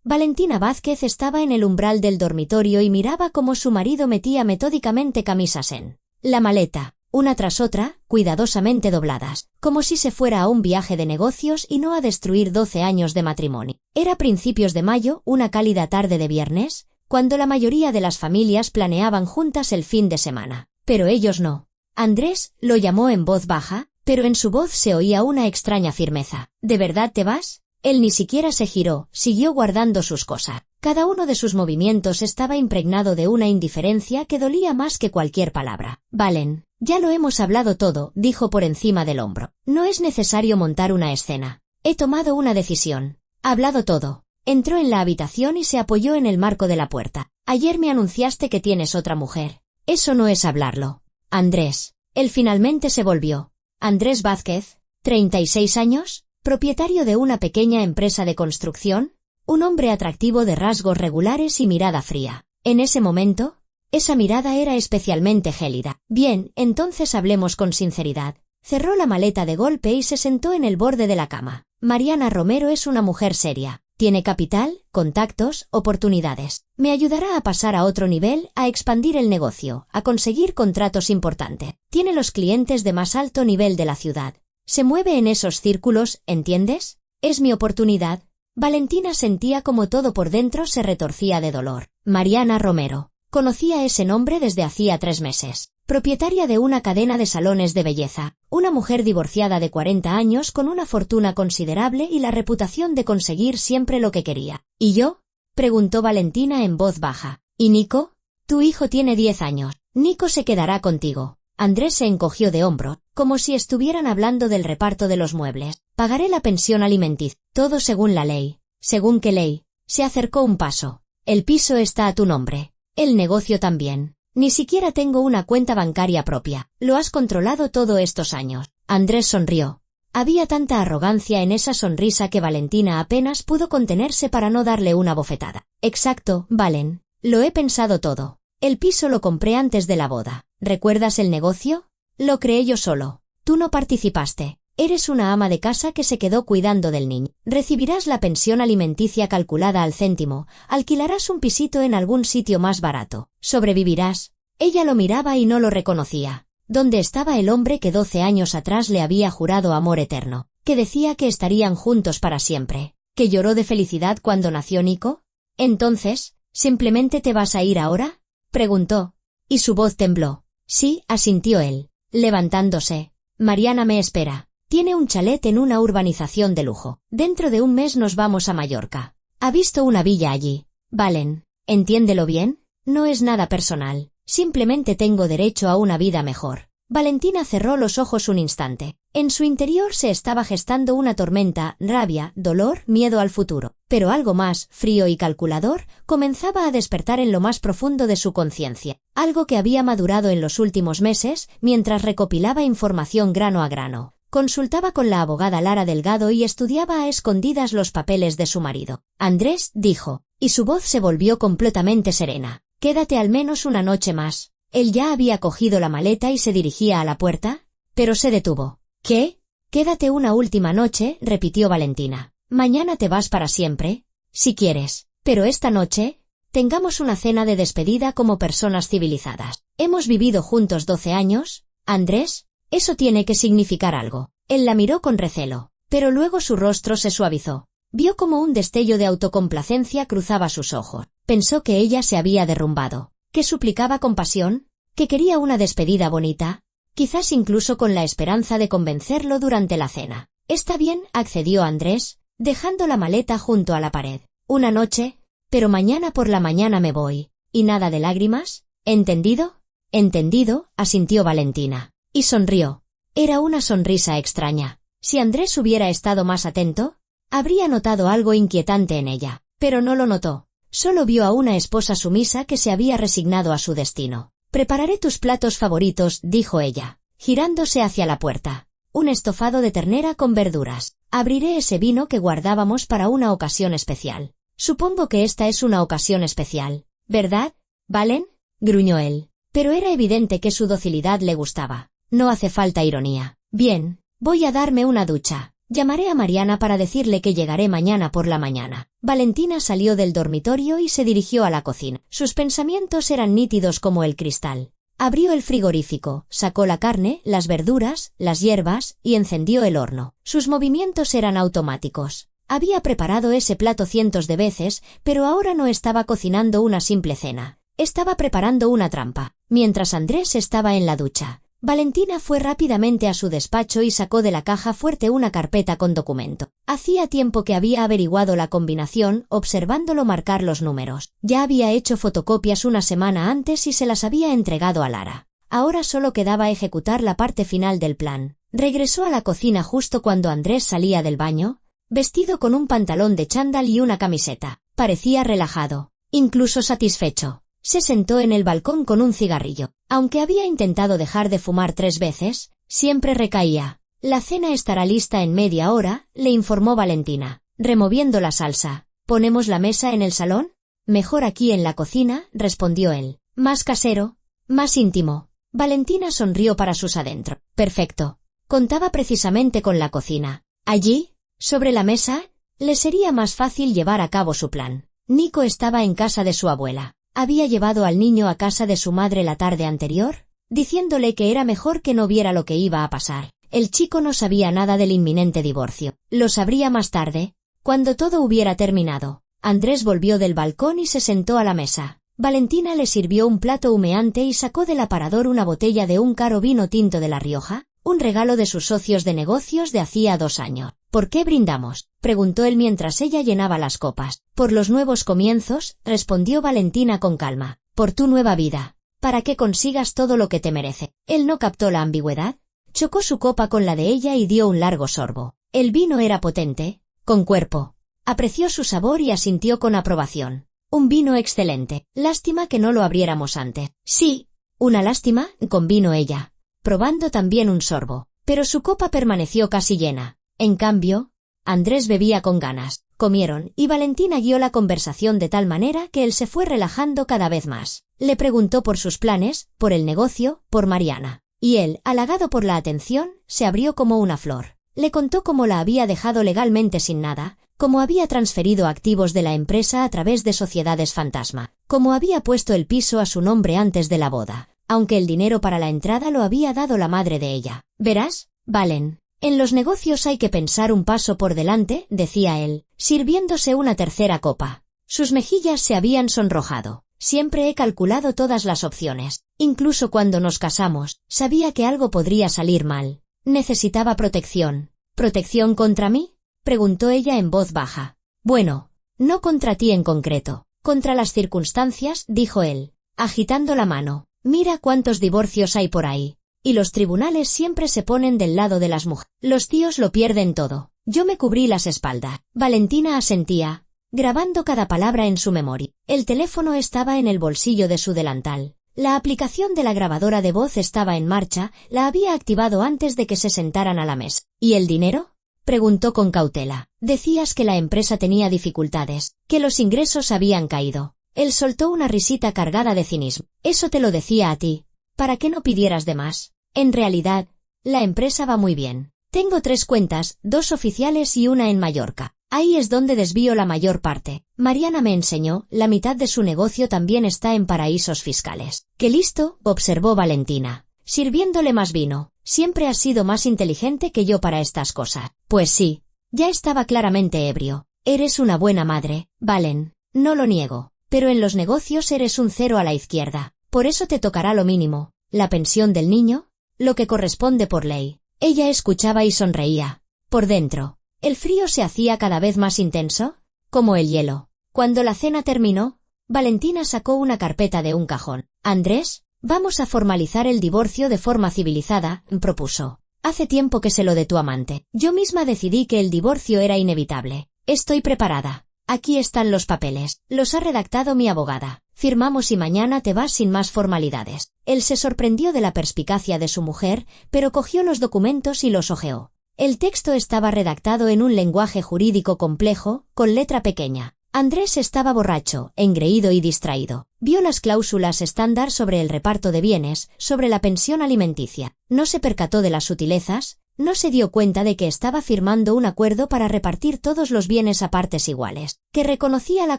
Valentina Vázquez estaba en el umbral del dormitorio y miraba cómo su marido metía metódicamente camisas en la maleta, una tras otra, cuidadosamente dobladas, como si se fuera a un viaje de negocios y no a destruir 12 años de matrimonio. Era principios de mayo, una cálida tarde de viernes, cuando la mayoría de las familias planeaban juntas el fin de semana. Pero ellos no. Andrés lo llamó en voz baja, pero en su voz se oía una extraña firmeza. ¿De verdad te vas? Él ni siquiera se giró, siguió guardando sus cosas. Cada uno de sus movimientos estaba impregnado de una indiferencia que dolía más que cualquier palabra. Valen, ya lo hemos hablado todo, dijo por encima del hombro. No es necesario montar una escena. He tomado una decisión. Hablado todo. Entró en la habitación y se apoyó en el marco de la puerta. Ayer me anunciaste que tienes otra mujer. Eso no es hablarlo. Andrés. Él finalmente se volvió. Andrés Vázquez, 36 años, propietario de una pequeña empresa de construcción, un hombre atractivo de rasgos regulares y mirada fría. En ese momento, esa mirada era especialmente gélida. Bien, entonces hablemos con sinceridad. Cerró la maleta de golpe y se sentó en el borde de la cama. Mariana Romero es una mujer seria. Tiene capital, contactos, oportunidades. Me ayudará a pasar a otro nivel, a expandir el negocio, a conseguir contratos importantes. Tiene los clientes de más alto nivel de la ciudad. Se mueve en esos círculos, ¿entiendes? Es mi oportunidad. Valentina sentía como todo por dentro se retorcía de dolor. Mariana Romero. Conocía ese nombre desde hacía 3 meses. Propietaria de una cadena de salones de belleza, una mujer divorciada de 40 años con una fortuna considerable y la reputación de conseguir siempre lo que quería. ¿Y yo? Preguntó Valentina en voz baja. ¿Y Nico? Tu hijo tiene 10 años. Nico se quedará contigo. Andrés se encogió de hombro, como si estuvieran hablando del reparto de los muebles. Pagaré la pensión alimenticia. Todo según la ley. ¿Según qué ley? Se acercó un paso. El piso está a tu nombre. El negocio también. Ni siquiera tengo una cuenta bancaria propia. Lo has controlado todos estos años. Andrés sonrió. Había tanta arrogancia en esa sonrisa que Valentina apenas pudo contenerse para no darle una bofetada. Exacto, Valen. Lo he pensado todo. El piso lo compré antes de la boda. ¿Recuerdas el negocio? Lo creé yo solo. Tú no participaste. Eres una ama de casa que se quedó cuidando del niño. Recibirás la pensión alimenticia calculada al céntimo, alquilarás un pisito en algún sitio más barato. Sobrevivirás. Ella lo miraba y no lo reconocía. ¿Dónde estaba el hombre que 12 años atrás le había jurado amor eterno? Que decía que estarían juntos para siempre. ¿Que lloró de felicidad cuando nació Nico? Entonces, ¿simplemente te vas a ir ahora? Preguntó. Y su voz tembló. Sí, asintió él, levantándose. Mariana me espera. Tiene un chalet en una urbanización de lujo. Dentro de un mes nos vamos a Mallorca. Ha visto una villa allí. Valen, ¿entiéndelo bien? No es nada personal. Simplemente tengo derecho a una vida mejor. Valentina cerró los ojos un instante. En su interior se estaba gestando una tormenta, rabia, dolor, miedo al futuro. Pero algo más, frío y calculador, comenzaba a despertar en lo más profundo de su conciencia. Algo que había madurado en los últimos meses, mientras recopilaba información grano a grano. Consultaba con la abogada Lara Delgado y estudiaba a escondidas los papeles de su marido. Andrés, dijo, y su voz se volvió completamente serena. Quédate al menos una noche más. Él ya había cogido la maleta y se dirigía a la puerta, pero se detuvo. ¿Qué? Quédate una última noche, repitió Valentina. Mañana te vas para siempre, si quieres. Pero esta noche, tengamos una cena de despedida como personas civilizadas. Hemos vivido juntos 12 años, Andrés. Eso tiene que significar algo. Él la miró con recelo, pero luego su rostro se suavizó. Vio como un destello de autocomplacencia cruzaba sus ojos. Pensó que ella se había derrumbado, que suplicaba compasión, que quería una despedida bonita, quizás incluso con la esperanza de convencerlo durante la cena. Está bien, accedió Andrés, dejando la maleta junto a la pared. Una noche, pero mañana por la mañana me voy. ¿Y nada de lágrimas? ¿Entendido? Entendido, asintió Valentina. Y sonrió. Era una sonrisa extraña. Si Andrés hubiera estado más atento, habría notado algo inquietante en ella, pero no lo notó. Solo vio a una esposa sumisa que se había resignado a su destino. Prepararé tus platos favoritos, dijo ella, girándose hacia la puerta. Un estofado de ternera con verduras. Abriré ese vino que guardábamos para una ocasión especial. Supongo que esta es una ocasión especial, ¿verdad, Valen? Gruñó él. Pero era evidente que su docilidad le gustaba. No hace falta ironía. Bien, voy a darme una ducha. Llamaré a Mariana para decirle que llegaré mañana por la mañana. Valentina salió del dormitorio y se dirigió a la cocina. Sus pensamientos eran nítidos como el cristal. Abrió el frigorífico, sacó la carne, las verduras, las hierbas y encendió el horno. Sus movimientos eran automáticos. Había preparado ese plato cientos de veces, pero ahora no estaba cocinando una simple cena. Estaba preparando una trampa. Mientras Andrés estaba en la ducha, Valentina fue rápidamente a su despacho y sacó de la caja fuerte una carpeta con documento. Hacía tiempo que había averiguado la combinación, observándolo marcar los números. Ya había hecho fotocopias una semana antes y se las había entregado a Lara. Ahora solo quedaba ejecutar la parte final del plan. Regresó a la cocina justo cuando Andrés salía del baño, vestido con un pantalón de chándal y una camiseta. Parecía relajado, incluso satisfecho. Se sentó en el balcón con un cigarrillo. Aunque había intentado dejar de fumar 3 veces, siempre recaía. La cena estará lista en media hora, le informó Valentina, removiendo la salsa. ¿Ponemos la mesa en el salón? Mejor aquí en la cocina, respondió él. Más casero, más íntimo. Valentina sonrió para sus adentros. Perfecto. Contaba precisamente con la cocina. Allí, sobre la mesa, le sería más fácil llevar a cabo su plan. Nico estaba en casa de su abuela. Había llevado al niño a casa de su madre la tarde anterior, diciéndole que era mejor que no viera lo que iba a pasar. El chico no sabía nada del inminente divorcio. Lo sabría más tarde, cuando todo hubiera terminado. Andrés volvió del balcón y se sentó a la mesa. Valentina le sirvió un plato humeante y sacó del aparador una botella de un caro vino tinto de La Rioja, un regalo de sus socios de negocios de hacía 2 años. ¿Por qué brindamos?, preguntó él mientras ella llenaba las copas. Por los nuevos comienzos, respondió Valentina con calma. Por tu nueva vida. Para que consigas todo lo que te merece. Él no captó la ambigüedad. Chocó su copa con la de ella y dio un largo sorbo. El vino era potente, con cuerpo. Apreció su sabor y asintió con aprobación. Un vino excelente. Lástima que no lo abriéramos antes. Sí, una lástima, convino ella, probando también un sorbo. Pero su copa permaneció casi llena. En cambio, Andrés bebía con ganas. Comieron, y Valentina guió la conversación de tal manera que él se fue relajando cada vez más. Le preguntó por sus planes, por el negocio, por Mariana. Y él, halagado por la atención, se abrió como una flor. Le contó cómo la había dejado legalmente sin nada, cómo había transferido activos de la empresa a través de sociedades fantasma, cómo había puesto el piso a su nombre antes de la boda, aunque el dinero para la entrada lo había dado la madre de ella. Verás, Valen, en los negocios hay que pensar un paso por delante, decía él, sirviéndose una tercera copa. Sus mejillas se habían sonrojado. Siempre he calculado todas las opciones. Incluso cuando nos casamos, sabía que algo podría salir mal. Necesitaba protección. ¿Protección contra mí?, preguntó ella en voz baja. Bueno, no contra ti en concreto. Contra las circunstancias, dijo él, agitando la mano. Mira cuántos divorcios hay por ahí. Y los tribunales siempre se ponen del lado de las mujeres. Los tíos lo pierden todo. Yo me cubrí las espaldas. Valentina asentía, grabando cada palabra en su memoria. El teléfono estaba en el bolsillo de su delantal. La aplicación de la grabadora de voz estaba en marcha, la había activado antes de que se sentaran a la mesa. ¿Y el dinero?, preguntó con cautela. Decías que la empresa tenía dificultades, que los ingresos habían caído. Él soltó una risita cargada de cinismo. Eso te lo decía a ti, para que no pidieras de más. En realidad, la empresa va muy bien. Tengo 3 cuentas, 2 oficiales y una en Mallorca. Ahí es donde desvío la mayor parte. Mariana me enseñó, la mitad de su negocio también está en paraísos fiscales. ¡Qué listo!, observó Valentina, sirviéndole más vino. Siempre has sido más inteligente que yo para estas cosas. Pues sí, ya estaba claramente ebrio. Eres una buena madre, Valen, no lo niego. Pero en los negocios eres un 0 a la izquierda. Por eso te tocará lo mínimo, la pensión del niño, lo que corresponde por ley. Ella escuchaba y sonreía. Por dentro, el frío se hacía cada vez más intenso, como el hielo. Cuando la cena terminó, Valentina sacó una carpeta de un cajón. Andrés, vamos a formalizar el divorcio de forma civilizada, propuso. Hace tiempo que sé lo de tu amante. Yo misma decidí que el divorcio era inevitable. Estoy preparada. Aquí están los papeles. Los ha redactado mi abogada. Firmamos y mañana te vas sin más formalidades. Él se sorprendió de la perspicacia de su mujer, pero cogió los documentos y los hojeó. El texto estaba redactado en un lenguaje jurídico complejo, con letra pequeña. Andrés estaba borracho, engreído y distraído. Vio las cláusulas estándar sobre el reparto de bienes, sobre la pensión alimenticia. No se percató de las sutilezas, No se dio cuenta de que estaba firmando un acuerdo para repartir todos los bienes a partes iguales, que reconocía la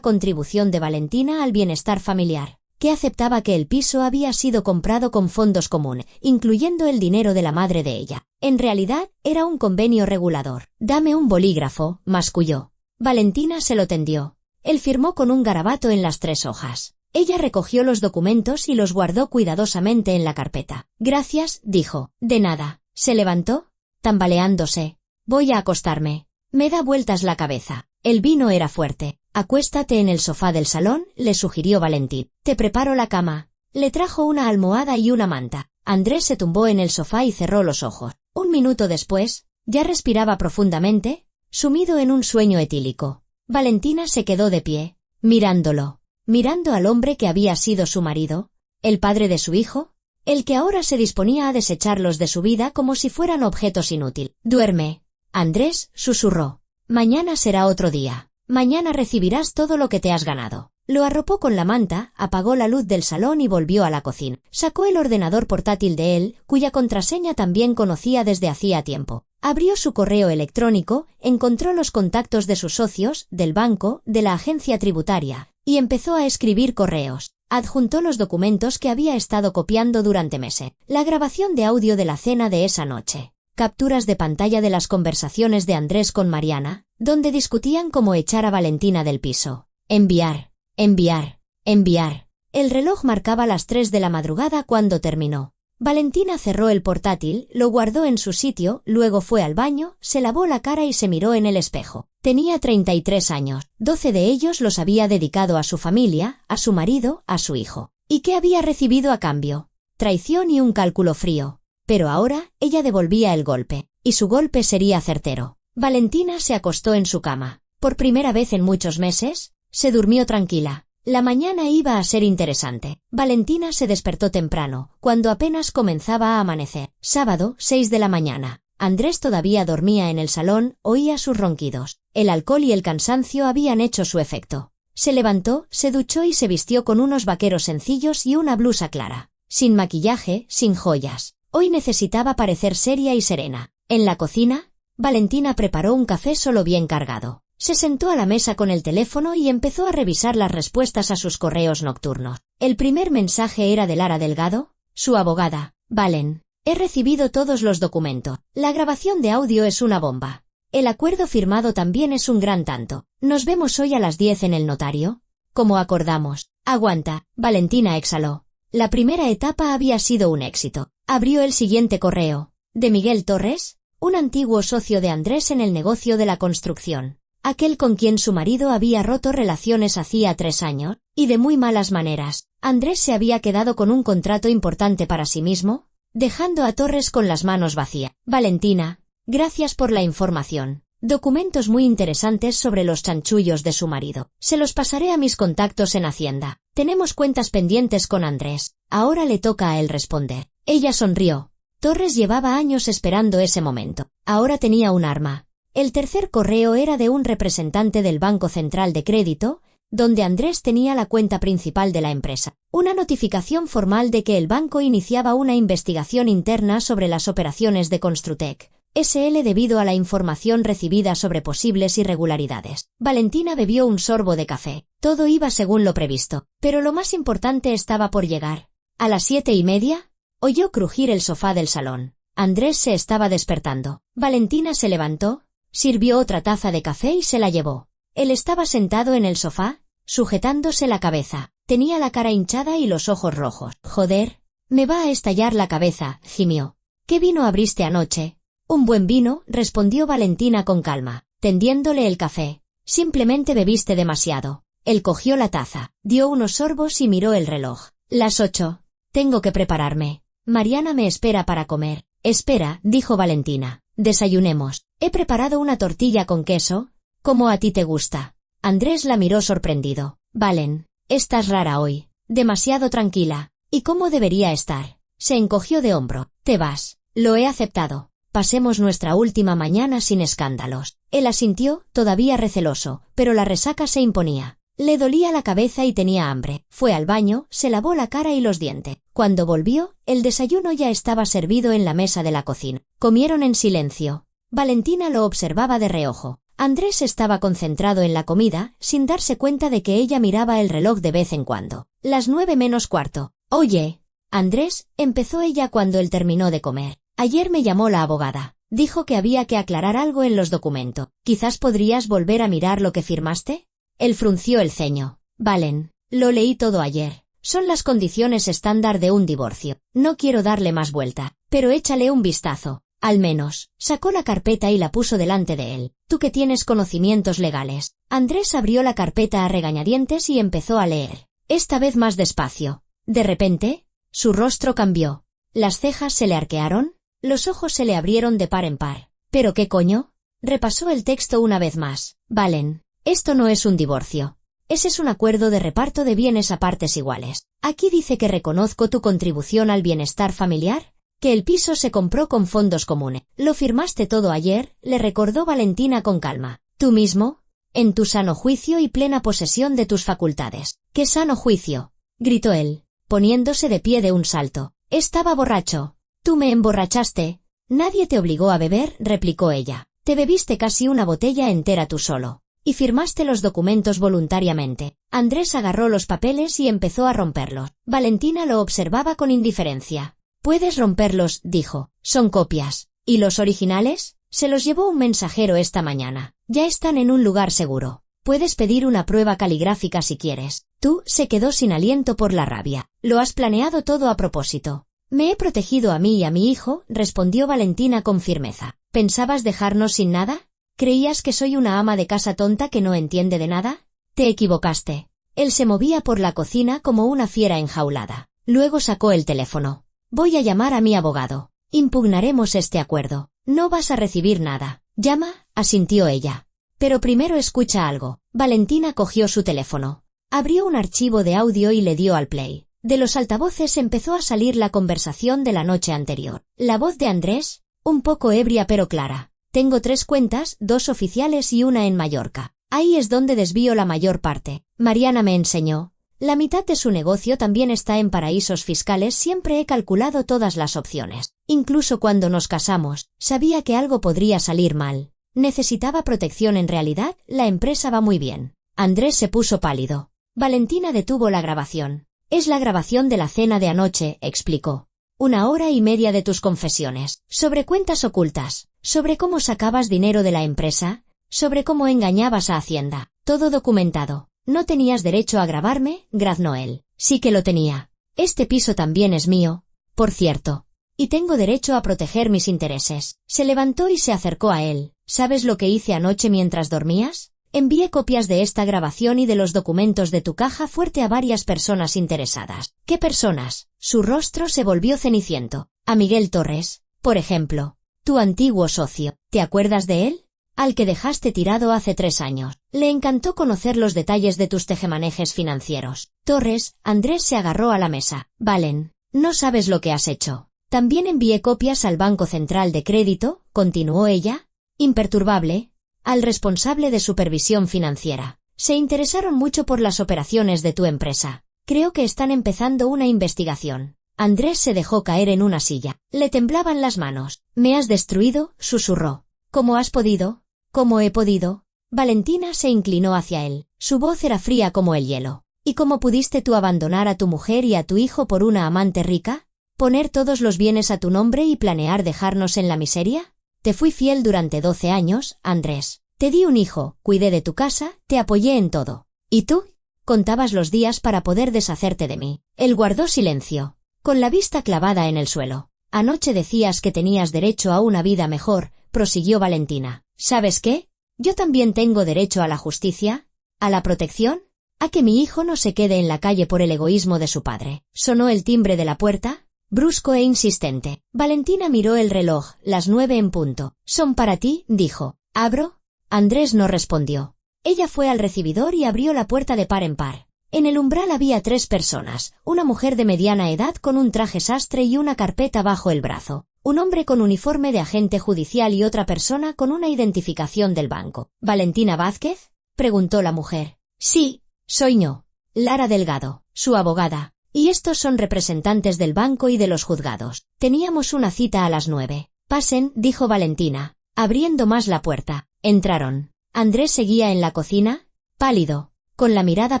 contribución de Valentina al bienestar familiar, que aceptaba que el piso había sido comprado con fondos comunes, incluyendo el dinero de la madre de ella. En realidad, era un convenio regulador. «Dame un bolígrafo», masculló. Valentina se lo tendió. Él firmó con un garabato en las 3 hojas. Ella recogió los documentos y los guardó cuidadosamente en la carpeta. «Gracias», dijo. «De nada». Se levantó, tambaleándose. «Voy a acostarme». Me da vueltas la cabeza. El vino era fuerte. «Acuéstate en el sofá del salón», le sugirió Valentín. «Te preparo la cama». Le trajo una almohada y una manta. Andrés se tumbó en el sofá y cerró los ojos. Un minuto después, ya respiraba profundamente, sumido en un sueño etílico. Valentina se quedó de pie, mirándolo. Mirando al hombre que había sido su marido, el padre de su hijo, el que ahora se disponía a desecharlos de su vida como si fueran objetos inútiles. «Duerme». Andrés susurró. «Mañana será otro día. Mañana recibirás todo lo que te has ganado». Lo arropó con la manta, apagó la luz del salón y volvió a la cocina. Sacó el ordenador portátil de él, cuya contraseña también conocía desde hacía tiempo. Abrió su correo electrónico, encontró los contactos de sus socios, del banco, de la agencia tributaria, y empezó a escribir correos. Adjuntó los documentos que había estado copiando durante meses. La grabación de audio de la cena de esa noche. Capturas de pantalla de las conversaciones de Andrés con Mariana, donde discutían cómo echar a Valentina del piso. Enviar, enviar, enviar. El reloj marcaba las 3 de la madrugada cuando terminó. Valentina cerró el portátil, lo guardó en su sitio, luego fue al baño, se lavó la cara y se miró en el espejo. Tenía 33 años, 12 de ellos los había dedicado a su familia, a su marido, a su hijo. ¿Y qué había recibido a cambio? Traición y un cálculo frío. Pero ahora, ella devolvía el golpe, y su golpe sería certero. Valentina se acostó en su cama. Por primera vez en muchos meses, se durmió tranquila. La mañana iba a ser interesante. Valentina se despertó temprano, cuando apenas comenzaba a amanecer. Sábado, 6 de la mañana. Andrés todavía dormía en el salón, oía sus ronquidos. El alcohol y el cansancio habían hecho su efecto. Se levantó, se duchó y se vistió con unos vaqueros sencillos y una blusa clara. Sin maquillaje, sin joyas. Hoy necesitaba parecer seria y serena. En la cocina, Valentina preparó un café solo bien cargado. Se sentó a la mesa con el teléfono y empezó a revisar las respuestas a sus correos nocturnos. El primer mensaje era de Lara Delgado, su abogada. «Valen, he recibido todos los documentos. La grabación de audio es una bomba. El acuerdo firmado también es un gran tanto. Nos vemos hoy a las 10 en el notario. Como acordamos». «Aguanta», Valentina exhaló. La primera etapa había sido un éxito. Abrió el siguiente correo. De Miguel Torres, un antiguo socio de Andrés en el negocio de la construcción. Aquel con quien su marido había roto relaciones hacía 3 años, y de muy malas maneras. Andrés se había quedado con un contrato importante para sí mismo, dejando a Torres con las manos vacías. «Valentina, gracias por la información. Documentos muy interesantes sobre los chanchullos de su marido. Se los pasaré a mis contactos en Hacienda. Tenemos cuentas pendientes con Andrés. Ahora le toca a él responder». Ella sonrió. Torres llevaba años esperando ese momento. Ahora tenía un arma. El tercer correo era de un representante del Banco Central de Crédito, donde Andrés tenía la cuenta principal de la empresa. Una notificación formal de que el banco iniciaba una investigación interna sobre las operaciones de Construtec S.L. debido a la información recibida sobre posibles irregularidades. Valentina bebió un sorbo de café. Todo iba según lo previsto, pero lo más importante estaba por llegar. A las 7:30, oyó crujir el sofá del salón. Andrés se estaba despertando. Valentina se levantó, sirvió otra taza de café y se la llevó. Él estaba sentado en el sofá, sujetándose la cabeza. Tenía la cara hinchada y los ojos rojos. «Joder, me va a estallar la cabeza», gimió. «¿Qué vino abriste anoche?» «Un buen vino», respondió Valentina con calma, tendiéndole el café. «Simplemente bebiste demasiado». Él cogió la taza, dio unos sorbos y miró el reloj. «Las 8. Tengo que prepararme. Mariana me espera para comer». «Espera», dijo Valentina. «Desayunemos. He preparado una tortilla con queso, como a ti te gusta». Andrés la miró sorprendido. «Valen, estás rara hoy. Demasiado tranquila. ¿Y cómo debería estar?» Se encogió de hombro. «Te vas». «Lo he aceptado. Pasemos nuestra última mañana sin escándalos». Él asintió, todavía receloso, pero la resaca se imponía. Le dolía la cabeza y tenía hambre. Fue al baño, se lavó la cara y los dientes. Cuando volvió, el desayuno ya estaba servido en la mesa de la cocina. Comieron en silencio. Valentina lo observaba de reojo. Andrés estaba concentrado en la comida, sin darse cuenta de que ella miraba el reloj de vez en cuando. Las 9:45. Oye, Andrés, empezó ella cuando él terminó de comer. Ayer me llamó la abogada. Dijo que había que aclarar algo en los documentos. ¿Quizás podrías volver a mirar lo que firmaste? Él frunció el ceño. Valen, lo leí todo ayer. Son las condiciones estándar de un divorcio. No quiero darle más vuelta, pero échale un vistazo. Al menos. Sacó la carpeta y la puso delante de él. Tú que tienes conocimientos legales. Andrés abrió la carpeta a regañadientes y empezó a leer. Esta vez más despacio. De repente, su rostro cambió. Las cejas se le arquearon, los ojos se le abrieron de par en par. ¿Pero qué coño? Repasó el texto una vez más. Valen, esto no es un divorcio. Ese es un acuerdo de reparto de bienes a partes iguales. Aquí dice que reconozco tu contribución al bienestar familiar, que el piso se compró con fondos comunes. Lo firmaste todo ayer, le recordó Valentina con calma. Tú mismo, en tu sano juicio y plena posesión de tus facultades. ¿Qué sano juicio?, gritó él, poniéndose de pie de un salto. Estaba borracho. Tú me emborrachaste. Nadie te obligó a beber, replicó ella. Te bebiste casi una botella entera tú solo. Y firmaste los documentos voluntariamente. Andrés agarró los papeles y empezó a romperlos. Valentina lo observaba con indiferencia. Puedes romperlos, dijo. Son copias. ¿Y los originales? Se los llevó un mensajero esta mañana. Ya están en un lugar seguro. Puedes pedir una prueba caligráfica si quieres. Tú, se quedó sin aliento por la rabia. Lo has planeado todo a propósito. Me he protegido a mí y a mi hijo, respondió Valentina con firmeza. ¿Pensabas dejarnos sin nada? ¿Creías que soy una ama de casa tonta que no entiende de nada? Te equivocaste. Él se movía por la cocina como una fiera enjaulada. Luego sacó el teléfono. Voy a llamar a mi abogado. Impugnaremos este acuerdo. No vas a recibir nada. Llama, asintió ella. Pero primero escucha algo. Valentina cogió su teléfono. Abrió un archivo de audio y le dio al play. De los altavoces empezó a salir la conversación de la noche anterior. La voz de Andrés, un poco ebria pero clara. Tengo 3 cuentas, 2 oficiales y una en Mallorca. Ahí es donde desvío la mayor parte. Mariana me enseñó. La mitad de su negocio también está en paraísos fiscales. Siempre he calculado todas las opciones. Incluso cuando nos casamos, sabía que algo podría salir mal. Necesitaba protección. En realidad, la empresa va muy bien. Andrés se puso pálido. Valentina detuvo la grabación. Es la grabación de la cena de anoche, explicó. 1 hora y media de tus confesiones. Sobre cuentas ocultas. Sobre cómo sacabas dinero de la empresa. Sobre cómo engañabas a Hacienda. Todo documentado. No tenías derecho a grabarme, graznó él. Sí que lo tenía. Este piso también es mío, por cierto. Y tengo derecho a proteger mis intereses. Se levantó y se acercó a él. ¿Sabes lo que hice anoche mientras dormías? Envié copias de esta grabación y de los documentos de tu caja fuerte a varias personas interesadas. ¿Qué personas? Su rostro se volvió ceniciento. A Miguel Torres, por ejemplo. Tu antiguo socio. ¿Te acuerdas de él? Al que dejaste tirado hace 3 años. Le encantó conocer los detalles de tus tejemanejes financieros. Torres, Andrés se agarró a la mesa. Valen, no sabes lo que has hecho. También envié copias al Banco Central de Crédito, continuó ella, imperturbable, al responsable de supervisión financiera. Se interesaron mucho por las operaciones de tu empresa. Creo que están empezando una investigación. Andrés se dejó caer en una silla. Le temblaban las manos. Me has destruido, susurró. ¿Cómo has podido? ¿Cómo he podido? Valentina se inclinó hacia él. Su voz era fría como el hielo. ¿Y cómo pudiste tú abandonar a tu mujer y a tu hijo por una amante rica? ¿Poner todos los bienes a tu nombre y planear dejarnos en la miseria? Te fui fiel durante 12 años, Andrés. Te di un hijo, cuidé de tu casa, te apoyé en todo. ¿Y tú? Contabas los días para poder deshacerte de mí. Él guardó silencio, con la vista clavada en el suelo. Anoche decías que tenías derecho a una vida mejor, prosiguió Valentina. ¿Sabes qué? Yo también tengo derecho a la justicia, a la protección, a que mi hijo no se quede en la calle por el egoísmo de su padre. Sonó el timbre de la puerta, brusco e insistente. Valentina miró el reloj, las 9 en punto. Son para ti, dijo. ¿Abro? Andrés no respondió. Ella fue al recibidor y abrió la puerta de par en par. En el umbral había 3 personas, una mujer de mediana edad con un traje sastre y una carpeta bajo el brazo. Un hombre con uniforme de agente judicial y otra persona con una identificación del banco. ¿Valentina Vázquez?, preguntó la mujer. Sí, Soy yo, Lara Delgado, su abogada, y estos son representantes del banco y de los juzgados. Teníamos una cita a las 9. Pasen, dijo Valentina, abriendo más la puerta. Entraron. Andrés seguía en la cocina, pálido, con la mirada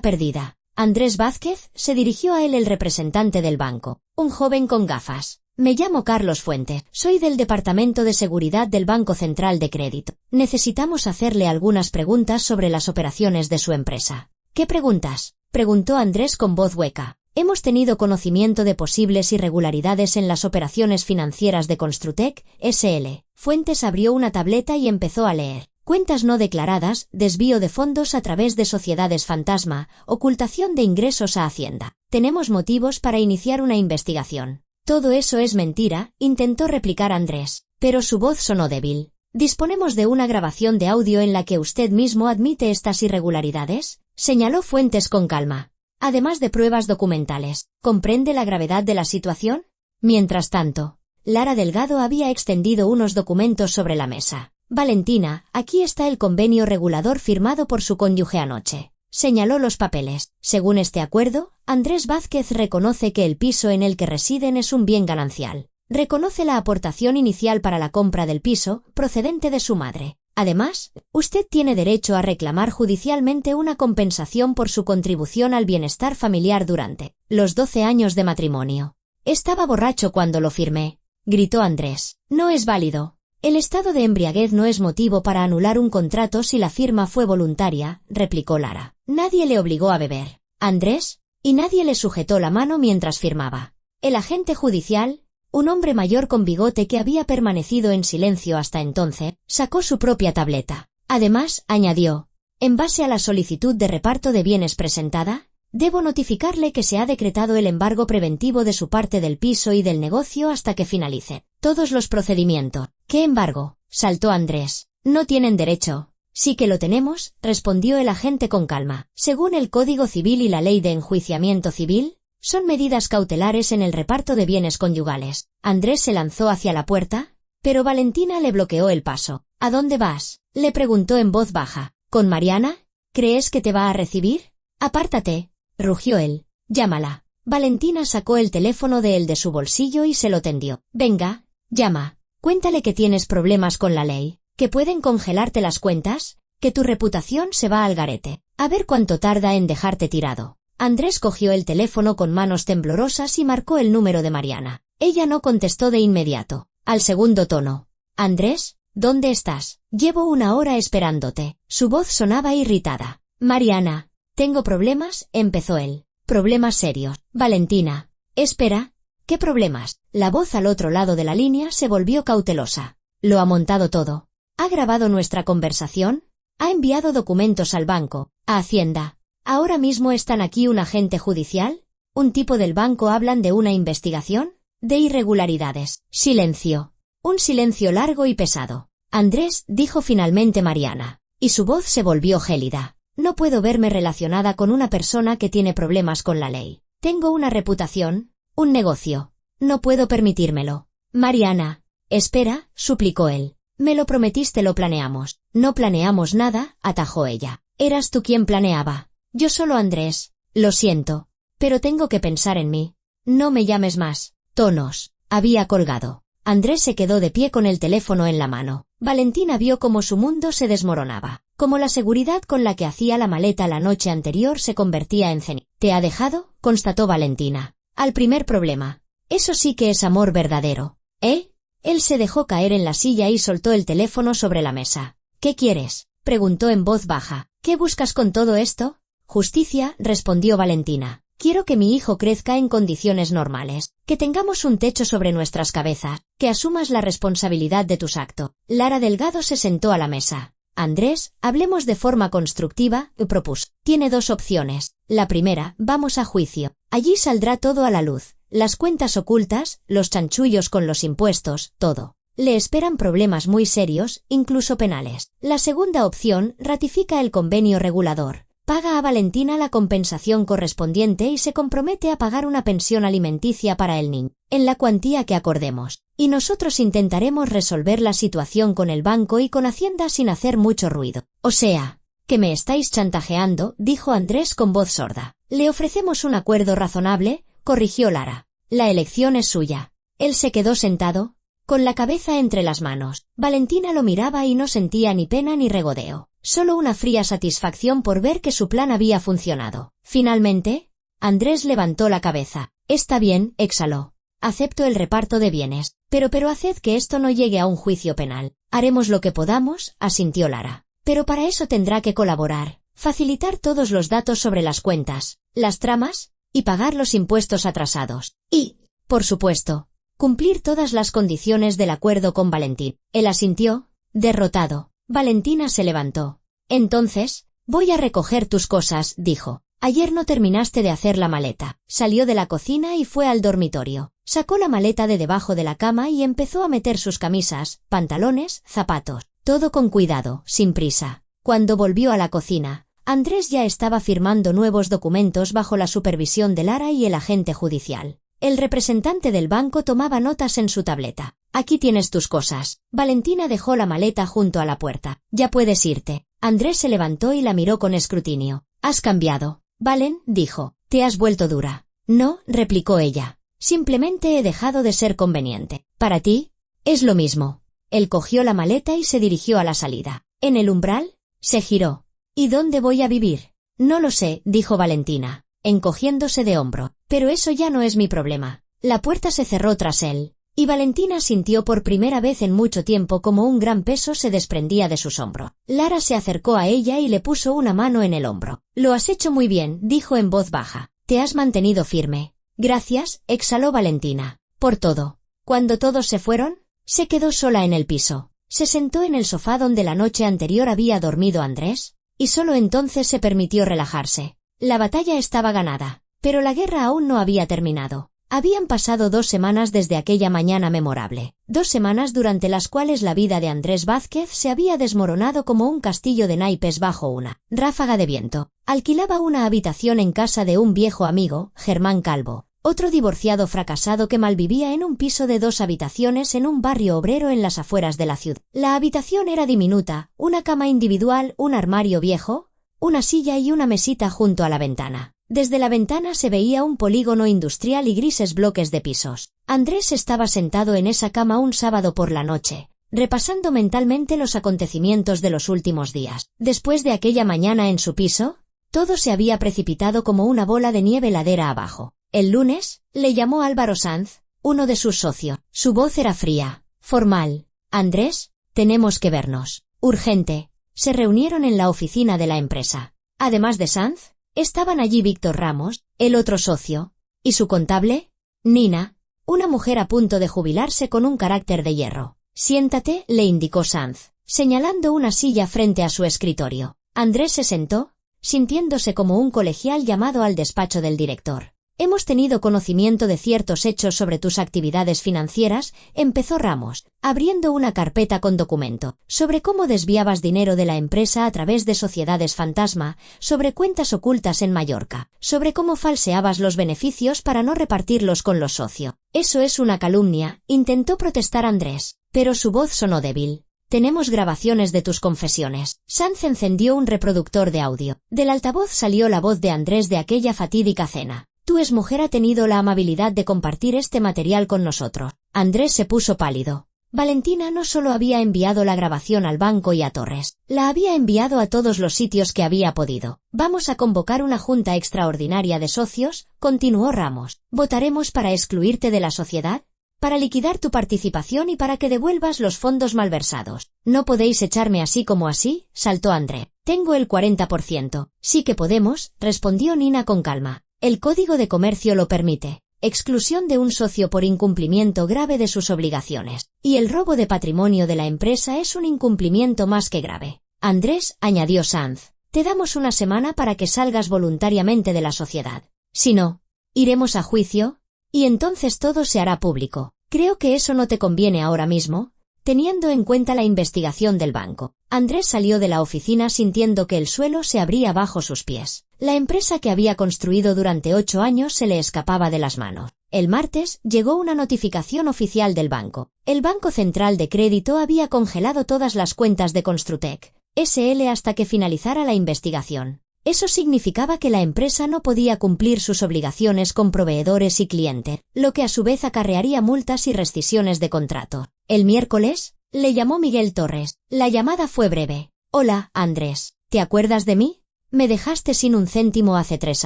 perdida. Andrés Vázquez, se dirigió a él el representante del banco, un joven con gafas. Me llamo Carlos Fuentes, soy del Departamento de Seguridad del Banco Central de Crédito. Necesitamos hacerle algunas preguntas sobre las operaciones de su empresa. ¿Qué preguntas?, preguntó Andrés con voz hueca. Hemos tenido conocimiento de posibles irregularidades en las operaciones financieras de Construtec, S.L. Fuentes abrió una tableta y empezó a leer. Cuentas no declaradas, desvío de fondos a través de sociedades fantasma, ocultación de ingresos a Hacienda. Tenemos motivos para iniciar una investigación. Todo eso es mentira, intentó replicar Andrés, pero su voz sonó débil. ¿Disponemos de una grabación de audio en la que usted mismo admite estas irregularidades?, señaló Fuentes con calma. Además de pruebas documentales, ¿comprende la gravedad de la situación? Mientras tanto, Lara Delgado había extendido unos documentos sobre la mesa. Valentina, aquí está el convenio regulador firmado por su cónyuge anoche. Señaló los papeles. Según este acuerdo, Andrés Vázquez reconoce que el piso en el que residen es un bien ganancial. Reconoce la aportación inicial para la compra del piso, procedente de su madre. Además, usted tiene derecho a reclamar judicialmente una compensación por su contribución al bienestar familiar durante los 12 años de matrimonio. Estaba borracho cuando lo firmé, gritó Andrés. No es válido. El estado de embriaguez no es motivo para anular un contrato si la firma fue voluntaria, replicó Lara. Nadie le obligó a beber, Andrés, y nadie le sujetó la mano mientras firmaba. El agente judicial, un hombre mayor con bigote que había permanecido en silencio hasta entonces, sacó su propia tableta. Además, añadió, en base a la solicitud de reparto de bienes presentada, debo notificarle que se ha decretado el embargo preventivo de su parte del piso y del negocio hasta que finalice todos los procedimientos. ¿Qué embargo?, saltó Andrés. No tienen derecho. Sí que lo tenemos, respondió el agente con calma. Según el Código Civil y la Ley de Enjuiciamiento Civil, son medidas cautelares en el reparto de bienes conyugales. Andrés se lanzó hacia la puerta, pero Valentina le bloqueó el paso. ¿A dónde vas?, le preguntó en voz baja. ¿Con Mariana? ¿Crees que te va a recibir? Apártate, rugió él. Llámala. Valentina sacó el teléfono de su bolsillo y se lo tendió. Venga, llama. Cuéntale que tienes problemas con la ley, que pueden congelarte las cuentas, que tu reputación se va al garete. A ver cuánto tarda en dejarte tirado. Andrés cogió el teléfono con manos temblorosas y marcó el número de Mariana. Ella no contestó de inmediato. Al segundo tono. Andrés, ¿dónde estás? Llevo 1 hora esperándote. Su voz sonaba irritada. Mariana, tengo problemas, empezó él. Problemas serios. Valentina. Espera. ¿Qué problemas? La voz al otro lado de la línea se volvió cautelosa. Lo ha montado todo. ¿Ha grabado nuestra conversación? ¿Ha enviado documentos al banco, a Hacienda? ¿Ahora mismo están aquí un agente judicial? ¿Un tipo del banco hablan de una investigación? De irregularidades. Silencio. Un silencio largo y pesado. Andrés, dijo finalmente Mariana, y su voz se volvió gélida. No puedo verme relacionada con una persona que tiene problemas con la ley. Tengo una reputación, un negocio. No puedo permitírmelo. Mariana. Espera, suplicó él. Me lo prometiste, lo planeamos. No planeamos nada, atajó ella. Eras tú quien planeaba. Yo solo, Andrés. Lo siento. Pero tengo que pensar en mí. No me llames más. Tonos. Había colgado. Andrés se quedó de pie con el teléfono en la mano. Valentina vio cómo su mundo se desmoronaba. Como la seguridad con la que hacía la maleta la noche anterior se convertía en ceniza. ¿Te ha dejado?, constató Valentina. Al primer problema. Eso sí que es amor verdadero. ¿Eh? Él se dejó caer en la silla y soltó el teléfono sobre la mesa. ¿Qué quieres?, preguntó en voz baja. ¿Qué buscas con todo esto? Justicia, respondió Valentina. Quiero que mi hijo crezca en condiciones normales, que tengamos un techo sobre nuestras cabezas, que asumas la responsabilidad de tus actos. Lara Delgado se sentó a la mesa. Andrés, hablemos de forma constructiva, propuso. Tiene 2 opciones. La primera, vamos a juicio. Allí saldrá todo a la luz. Las cuentas ocultas, los chanchullos con los impuestos, todo. Le esperan problemas muy serios, incluso penales. La segunda opción, ratifica el convenio regulador. Paga a Valentina la compensación correspondiente y se compromete a pagar una pensión alimenticia para el niño, en la cuantía que acordemos. Y nosotros intentaremos resolver la situación con el banco y con Hacienda sin hacer mucho ruido. O sea, Que me estáis chantajeando, dijo Andrés con voz sorda. Le ofrecemos un acuerdo razonable, corrigió Lara. La elección es suya. Él se quedó sentado, con la cabeza entre las manos. Valentina lo miraba y no sentía ni pena ni regodeo, solo una fría satisfacción por ver que su plan había funcionado. Finalmente, Andrés levantó la cabeza. Está bien, exhaló. Acepto el reparto de bienes, pero haced que esto no llegue a un juicio penal. Haremos lo que podamos, asintió Lara. Pero para eso tendrá que colaborar, facilitar todos los datos sobre las cuentas, las tramas, y pagar los impuestos atrasados. Y, por supuesto, cumplir todas las condiciones del acuerdo con Valentín. Él asintió, derrotado. Valentina se levantó. Entonces, voy a recoger tus cosas, dijo. Ayer no terminaste de hacer la maleta. Salió de la cocina y fue al dormitorio. Sacó la maleta de debajo de la cama y empezó a meter sus camisas, pantalones, zapatos. Todo con cuidado, sin prisa. Cuando volvió a la cocina, Andrés ya estaba firmando nuevos documentos bajo la supervisión de Lara y el agente judicial. El representante del banco tomaba notas en su tableta. Aquí tienes tus cosas. Valentina dejó la maleta junto a la puerta. Ya puedes irte. Andrés se levantó y la miró con escrutinio. Has cambiado. Valen, dijo. Te has vuelto dura. No, replicó ella. Simplemente he dejado de ser conveniente. Para ti, es lo mismo. Él cogió la maleta y se dirigió a la salida. En el umbral, se giró. ¿Y dónde voy a vivir? No lo sé, dijo Valentina, encogiéndose de hombro. Pero eso ya no es mi problema. La puerta se cerró tras él, y Valentina sintió por primera vez en mucho tiempo como un gran peso se desprendía de sus hombros. Lara se acercó a ella y le puso una mano en el hombro. Lo has hecho muy bien, dijo en voz baja. Te has mantenido firme. Gracias, exhaló Valentina. Por todo. Cuando todos se fueron, se quedó sola en el piso. Se sentó en el sofá donde la noche anterior había dormido Andrés, y solo entonces se permitió relajarse. La batalla estaba ganada, pero la guerra aún no había terminado. Habían pasado 2 semanas desde aquella mañana memorable. 2 semanas durante las cuales la vida de Andrés Vázquez se había desmoronado como un castillo de naipes bajo una ráfaga de viento. Alquilaba una habitación en casa de un viejo amigo, Germán Calvo, otro divorciado fracasado que malvivía en un piso de 2 habitaciones en un barrio obrero en las afueras de la ciudad. La habitación era diminuta, una cama individual, un armario viejo, una silla y una mesita junto a la ventana. Desde la ventana se veía un polígono industrial y grises bloques de pisos. Andrés estaba sentado en esa cama un sábado por la noche, repasando mentalmente los acontecimientos de los últimos días. Después de aquella mañana en su piso, todo se había precipitado como una bola de nieve ladera abajo. El lunes, le llamó Álvaro Sanz, uno de sus socios. Su voz era fría, formal. Andrés, tenemos que vernos. Urgente. Se reunieron en la oficina de la empresa. Además de Sanz, estaban allí Víctor Ramos, el otro socio, y su contable, Nina, una mujer a punto de jubilarse con un carácter de hierro. Siéntate, le indicó Sanz, señalando una silla frente a su escritorio. Andrés se sentó, sintiéndose como un colegial llamado al despacho del director. Hemos tenido conocimiento de ciertos hechos sobre tus actividades financieras, empezó Ramos, abriendo una carpeta con documento, sobre cómo desviabas dinero de la empresa a través de sociedades fantasma, sobre cuentas ocultas en Mallorca, sobre cómo falseabas los beneficios para no repartirlos con los socios. Eso es una calumnia, intentó protestar Andrés, pero su voz sonó débil. Tenemos grabaciones de tus confesiones. Sanz encendió un reproductor de audio. Del altavoz salió la voz de Andrés de aquella fatídica cena. Tu exmujer ha tenido la amabilidad de compartir este material con nosotros. Andrés se puso pálido. Valentina no solo había enviado la grabación al banco y a Torres, la había enviado a todos los sitios que había podido. Vamos a convocar una junta extraordinaria de socios, continuó Ramos. Votaremos para excluirte de la sociedad, para liquidar tu participación y para que devuelvas los fondos malversados. No podéis echarme así como así, saltó Andrés. Tengo el 40%. Sí que podemos, respondió Nina con calma. El Código de Comercio lo permite. Exclusión de un socio por incumplimiento grave de sus obligaciones. Y el robo de patrimonio de la empresa es un incumplimiento más que grave. Andrés, añadió Sanz, te damos una semana para que salgas voluntariamente de la sociedad. Si no, iremos a juicio, y entonces todo se hará público. Creo que eso no te conviene ahora mismo, teniendo en cuenta la investigación del banco. Andrés salió de la oficina sintiendo que el suelo se abría bajo sus pies. La empresa que había construido durante 8 años se le escapaba de las manos. El martes llegó una notificación oficial del banco. El Banco Central de Crédito había congelado todas las cuentas de Construtec, SL hasta que finalizara la investigación. Eso significaba que la empresa no podía cumplir sus obligaciones con proveedores y clientes, lo que a su vez acarrearía multas y rescisiones de contrato. El miércoles, le llamó Miguel Torres. La llamada fue breve. Hola, Andrés. ¿Te acuerdas de mí? Me dejaste sin un céntimo hace 3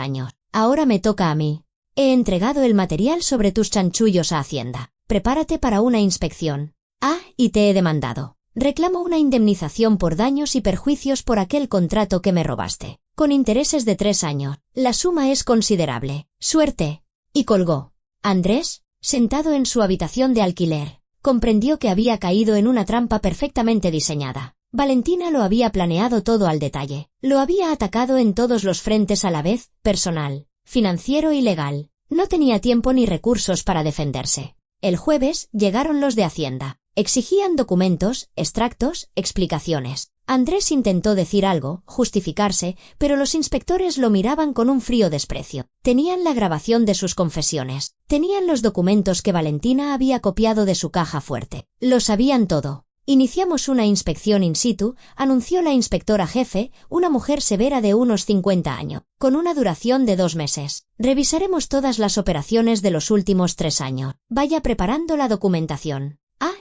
años. Ahora me toca a mí. He entregado el material sobre tus chanchullos a Hacienda. Prepárate para una inspección. Y te he demandado. Reclamo una indemnización por daños y perjuicios por aquel contrato que me robaste. Con intereses de 3 años. La suma es considerable. Suerte. Y colgó. Andrés, sentado en su habitación de alquiler, comprendió que había caído en una trampa perfectamente diseñada. Valentina lo había planeado todo al detalle. Lo había atacado en todos los frentes a la vez, personal, financiero y legal. No tenía tiempo ni recursos para defenderse. El jueves llegaron los de Hacienda. Exigían documentos, extractos, explicaciones. Andrés intentó decir algo, justificarse, pero los inspectores lo miraban con un frío desprecio. Tenían la grabación de sus confesiones. Tenían los documentos que Valentina había copiado de su caja fuerte. Lo sabían todo. Iniciamos una inspección in situ, anunció la inspectora jefe, una mujer severa de unos 50 años, con una duración de 2 meses. Revisaremos todas las operaciones de los últimos 3 años. Vaya preparando la documentación.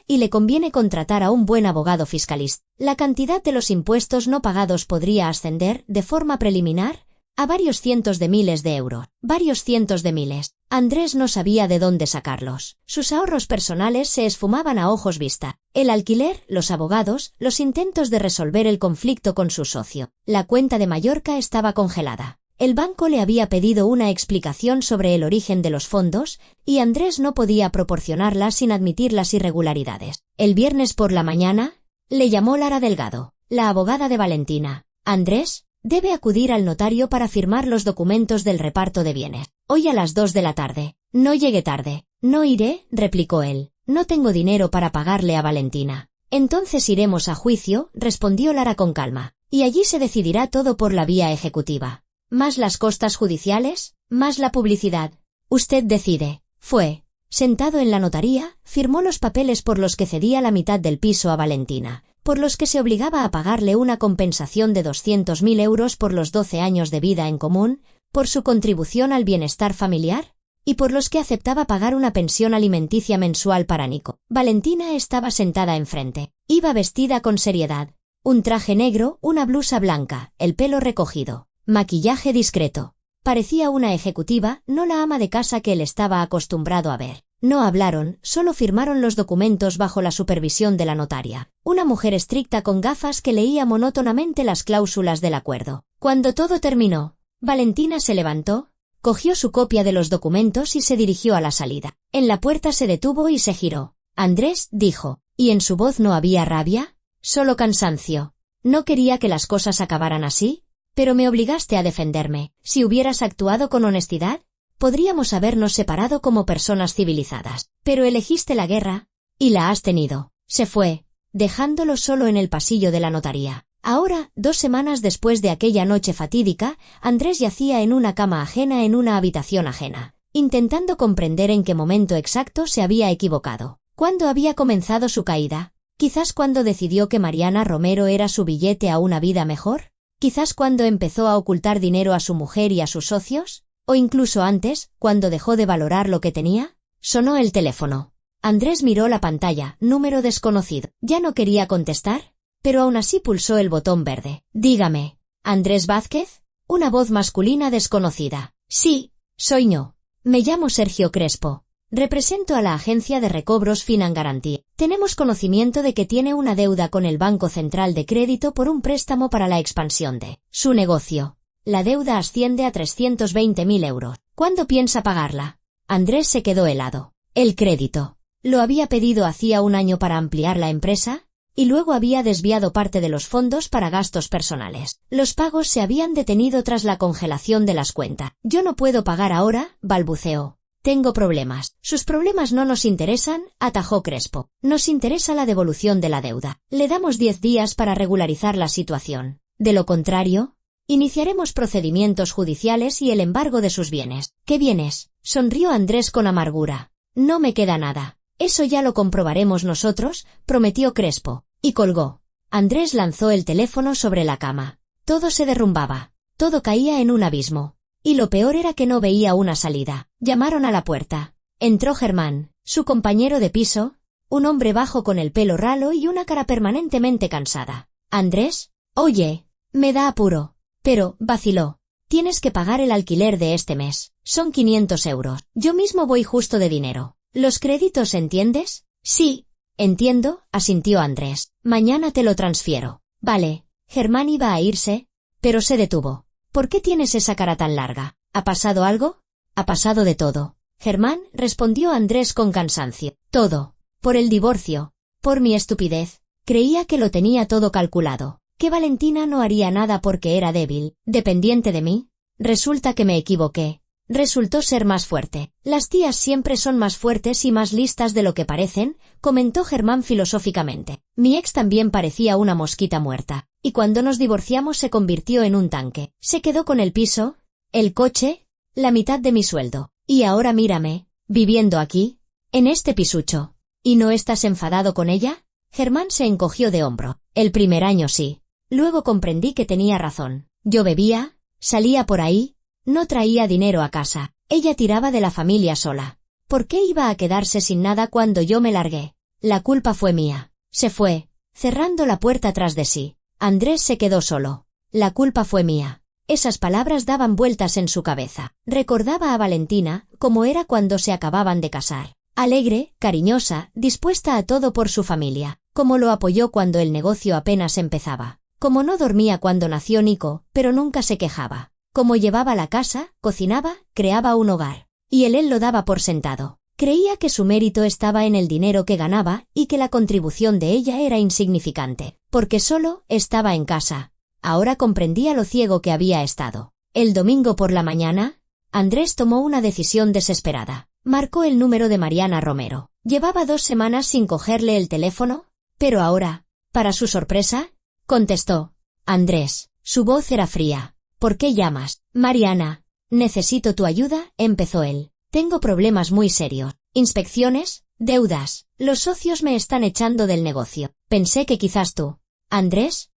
Y le conviene contratar a un buen abogado fiscalista. La cantidad de los impuestos no pagados podría ascender, de forma preliminar, a varios cientos de miles de euros. Varios cientos de miles. Andrés no sabía de dónde sacarlos. Sus ahorros personales se esfumaban a ojos vista. El alquiler, los abogados, los intentos de resolver el conflicto con su socio. La cuenta de Mallorca estaba congelada. El banco le había pedido una explicación sobre el origen de los fondos, y Andrés no podía proporcionarla sin admitir las irregularidades. El viernes por la mañana, le llamó Lara Delgado, la abogada de Valentina. Andrés, debe acudir al notario para firmar los documentos del reparto de bienes. Hoy a las 2 de la tarde. No llegue tarde. No iré, replicó él. No tengo dinero para pagarle a Valentina. Entonces iremos a juicio, respondió Lara con calma. Y allí se decidirá todo por la vía ejecutiva. Más las costas judiciales, más la publicidad. Usted decide. Fue. Sentado en la notaría, firmó los papeles por los que cedía la mitad del piso a Valentina, por los que se obligaba a pagarle una compensación de 200.000 euros por los 12 años de vida en común, por su contribución al bienestar familiar, y por los que aceptaba pagar una pensión alimenticia mensual para Nico. Valentina estaba sentada enfrente. Iba vestida con seriedad. Un traje negro, una blusa blanca, el pelo recogido. Maquillaje discreto. Parecía una ejecutiva, no la ama de casa que él estaba acostumbrado a ver. No hablaron, solo firmaron los documentos bajo la supervisión de la notaria, una mujer estricta con gafas que leía monótonamente las cláusulas del acuerdo. Cuando todo terminó, Valentina se levantó, cogió su copia de los documentos y se dirigió a la salida. En la puerta se detuvo y se giró. Andrés, dijo, y en su voz no había rabia, solo cansancio. ¿No quería que las cosas acabaran así? Pero me obligaste a defenderme. Si hubieras actuado con honestidad, podríamos habernos separado como personas civilizadas. Pero elegiste la guerra, y la has tenido. Se fue, dejándolo solo en el pasillo de la notaría. Ahora, 2 semanas después de aquella noche fatídica, Andrés yacía en una cama ajena en una habitación ajena, intentando comprender en qué momento exacto se había equivocado. ¿Cuándo había comenzado su caída? Quizás cuando decidió que Mariana Romero era su billete a una vida mejor. Quizás cuando empezó a ocultar dinero a su mujer y a sus socios, o incluso antes, cuando dejó de valorar lo que tenía. Sonó el teléfono. Andrés miró la pantalla, número desconocido. Ya no quería contestar, pero aún así pulsó el botón verde. Dígame. ¿Andrés Vázquez? Una voz masculina desconocida. Sí, soy yo. Me llamo Sergio Crespo. Represento a la agencia de recobros Finangarantía. Tenemos conocimiento de que tiene una deuda con el Banco Central de Crédito por un préstamo para la expansión de su negocio. La deuda asciende a 320.000 euros. ¿Cuándo piensa pagarla? Andrés se quedó helado. El crédito. ¿Lo había pedido hacía 1 año para ampliar la empresa? Y luego había desviado parte de los fondos para gastos personales. Los pagos se habían detenido tras la congelación de las cuentas. Yo no puedo pagar ahora, balbuceó. Tengo problemas. Sus problemas no nos interesan, atajó Crespo. Nos interesa la devolución de la deuda. Le damos 10 días para regularizar la situación. De lo contrario, iniciaremos procedimientos judiciales y el embargo de sus bienes. ¿Qué bienes? Sonrió Andrés con amargura. No me queda nada. Eso ya lo comprobaremos nosotros, prometió Crespo. Y colgó. Andrés lanzó el teléfono sobre la cama. Todo se derrumbaba. Todo caía en un abismo. Y lo peor era que no veía una salida. Llamaron a la puerta. Entró Germán, su compañero de piso, un hombre bajo con el pelo ralo y una cara permanentemente cansada. «Andrés, oye, me da apuro». «Pero», vaciló, «tienes que pagar el alquiler de este mes. Son 500 euros. Yo mismo voy justo de dinero. ¿Los créditos entiendes?» «Sí, entiendo», asintió Andrés. «Mañana te lo transfiero». «Vale». Germán iba a irse, pero se detuvo. «¿Por qué tienes esa cara tan larga? ¿Ha pasado algo?» «Ha pasado de todo». «Germán», respondió Andrés con cansancio. «Todo. Por el divorcio. Por mi estupidez. Creía que lo tenía todo calculado. Que Valentina no haría nada porque era débil, dependiente de mí. Resulta que me equivoqué. Resultó ser más fuerte. Las tías siempre son más fuertes y más listas de lo que parecen», comentó Germán filosóficamente. «Mi ex también parecía una mosquita muerta. Y cuando nos divorciamos se convirtió en un tanque. Se quedó con el piso, el coche, la mitad de mi sueldo. Y ahora mírame, viviendo aquí, en este pisucho. ¿Y no estás enfadado con ella?» Germán se encogió de hombro. «El primer año sí. Luego comprendí que tenía razón. Yo bebía, salía por ahí, no traía dinero a casa. Ella tiraba de la familia sola. ¿Por qué iba a quedarse sin nada cuando yo me largué? La culpa fue mía». Se fue, cerrando la puerta tras de sí. Andrés se quedó solo. «La culpa fue mía». Esas palabras daban vueltas en su cabeza. Recordaba a Valentina, como era cuando se acababan de casar. Alegre, cariñosa, dispuesta a todo por su familia. Como lo apoyó cuando el negocio apenas empezaba. Como no dormía cuando nació Nico, pero nunca se quejaba. Como llevaba la casa, cocinaba, creaba un hogar. Y él lo daba por sentado. Creía que su mérito estaba en el dinero que ganaba y que la contribución de ella era insignificante, porque solo estaba en casa. Ahora comprendía lo ciego que había estado. El domingo por la mañana, Andrés tomó una decisión desesperada. Marcó el número de Mariana Romero. Llevaba 2 semanas sin cogerle el teléfono, pero ahora, para su sorpresa, contestó. «Andrés». Su voz era fría. «¿Por qué llamas?» «Mariana, necesito tu ayuda», empezó él. «Tengo problemas muy serios. Inspecciones, deudas. Los socios me están echando del negocio. Pensé que quizás tú». «Andrés,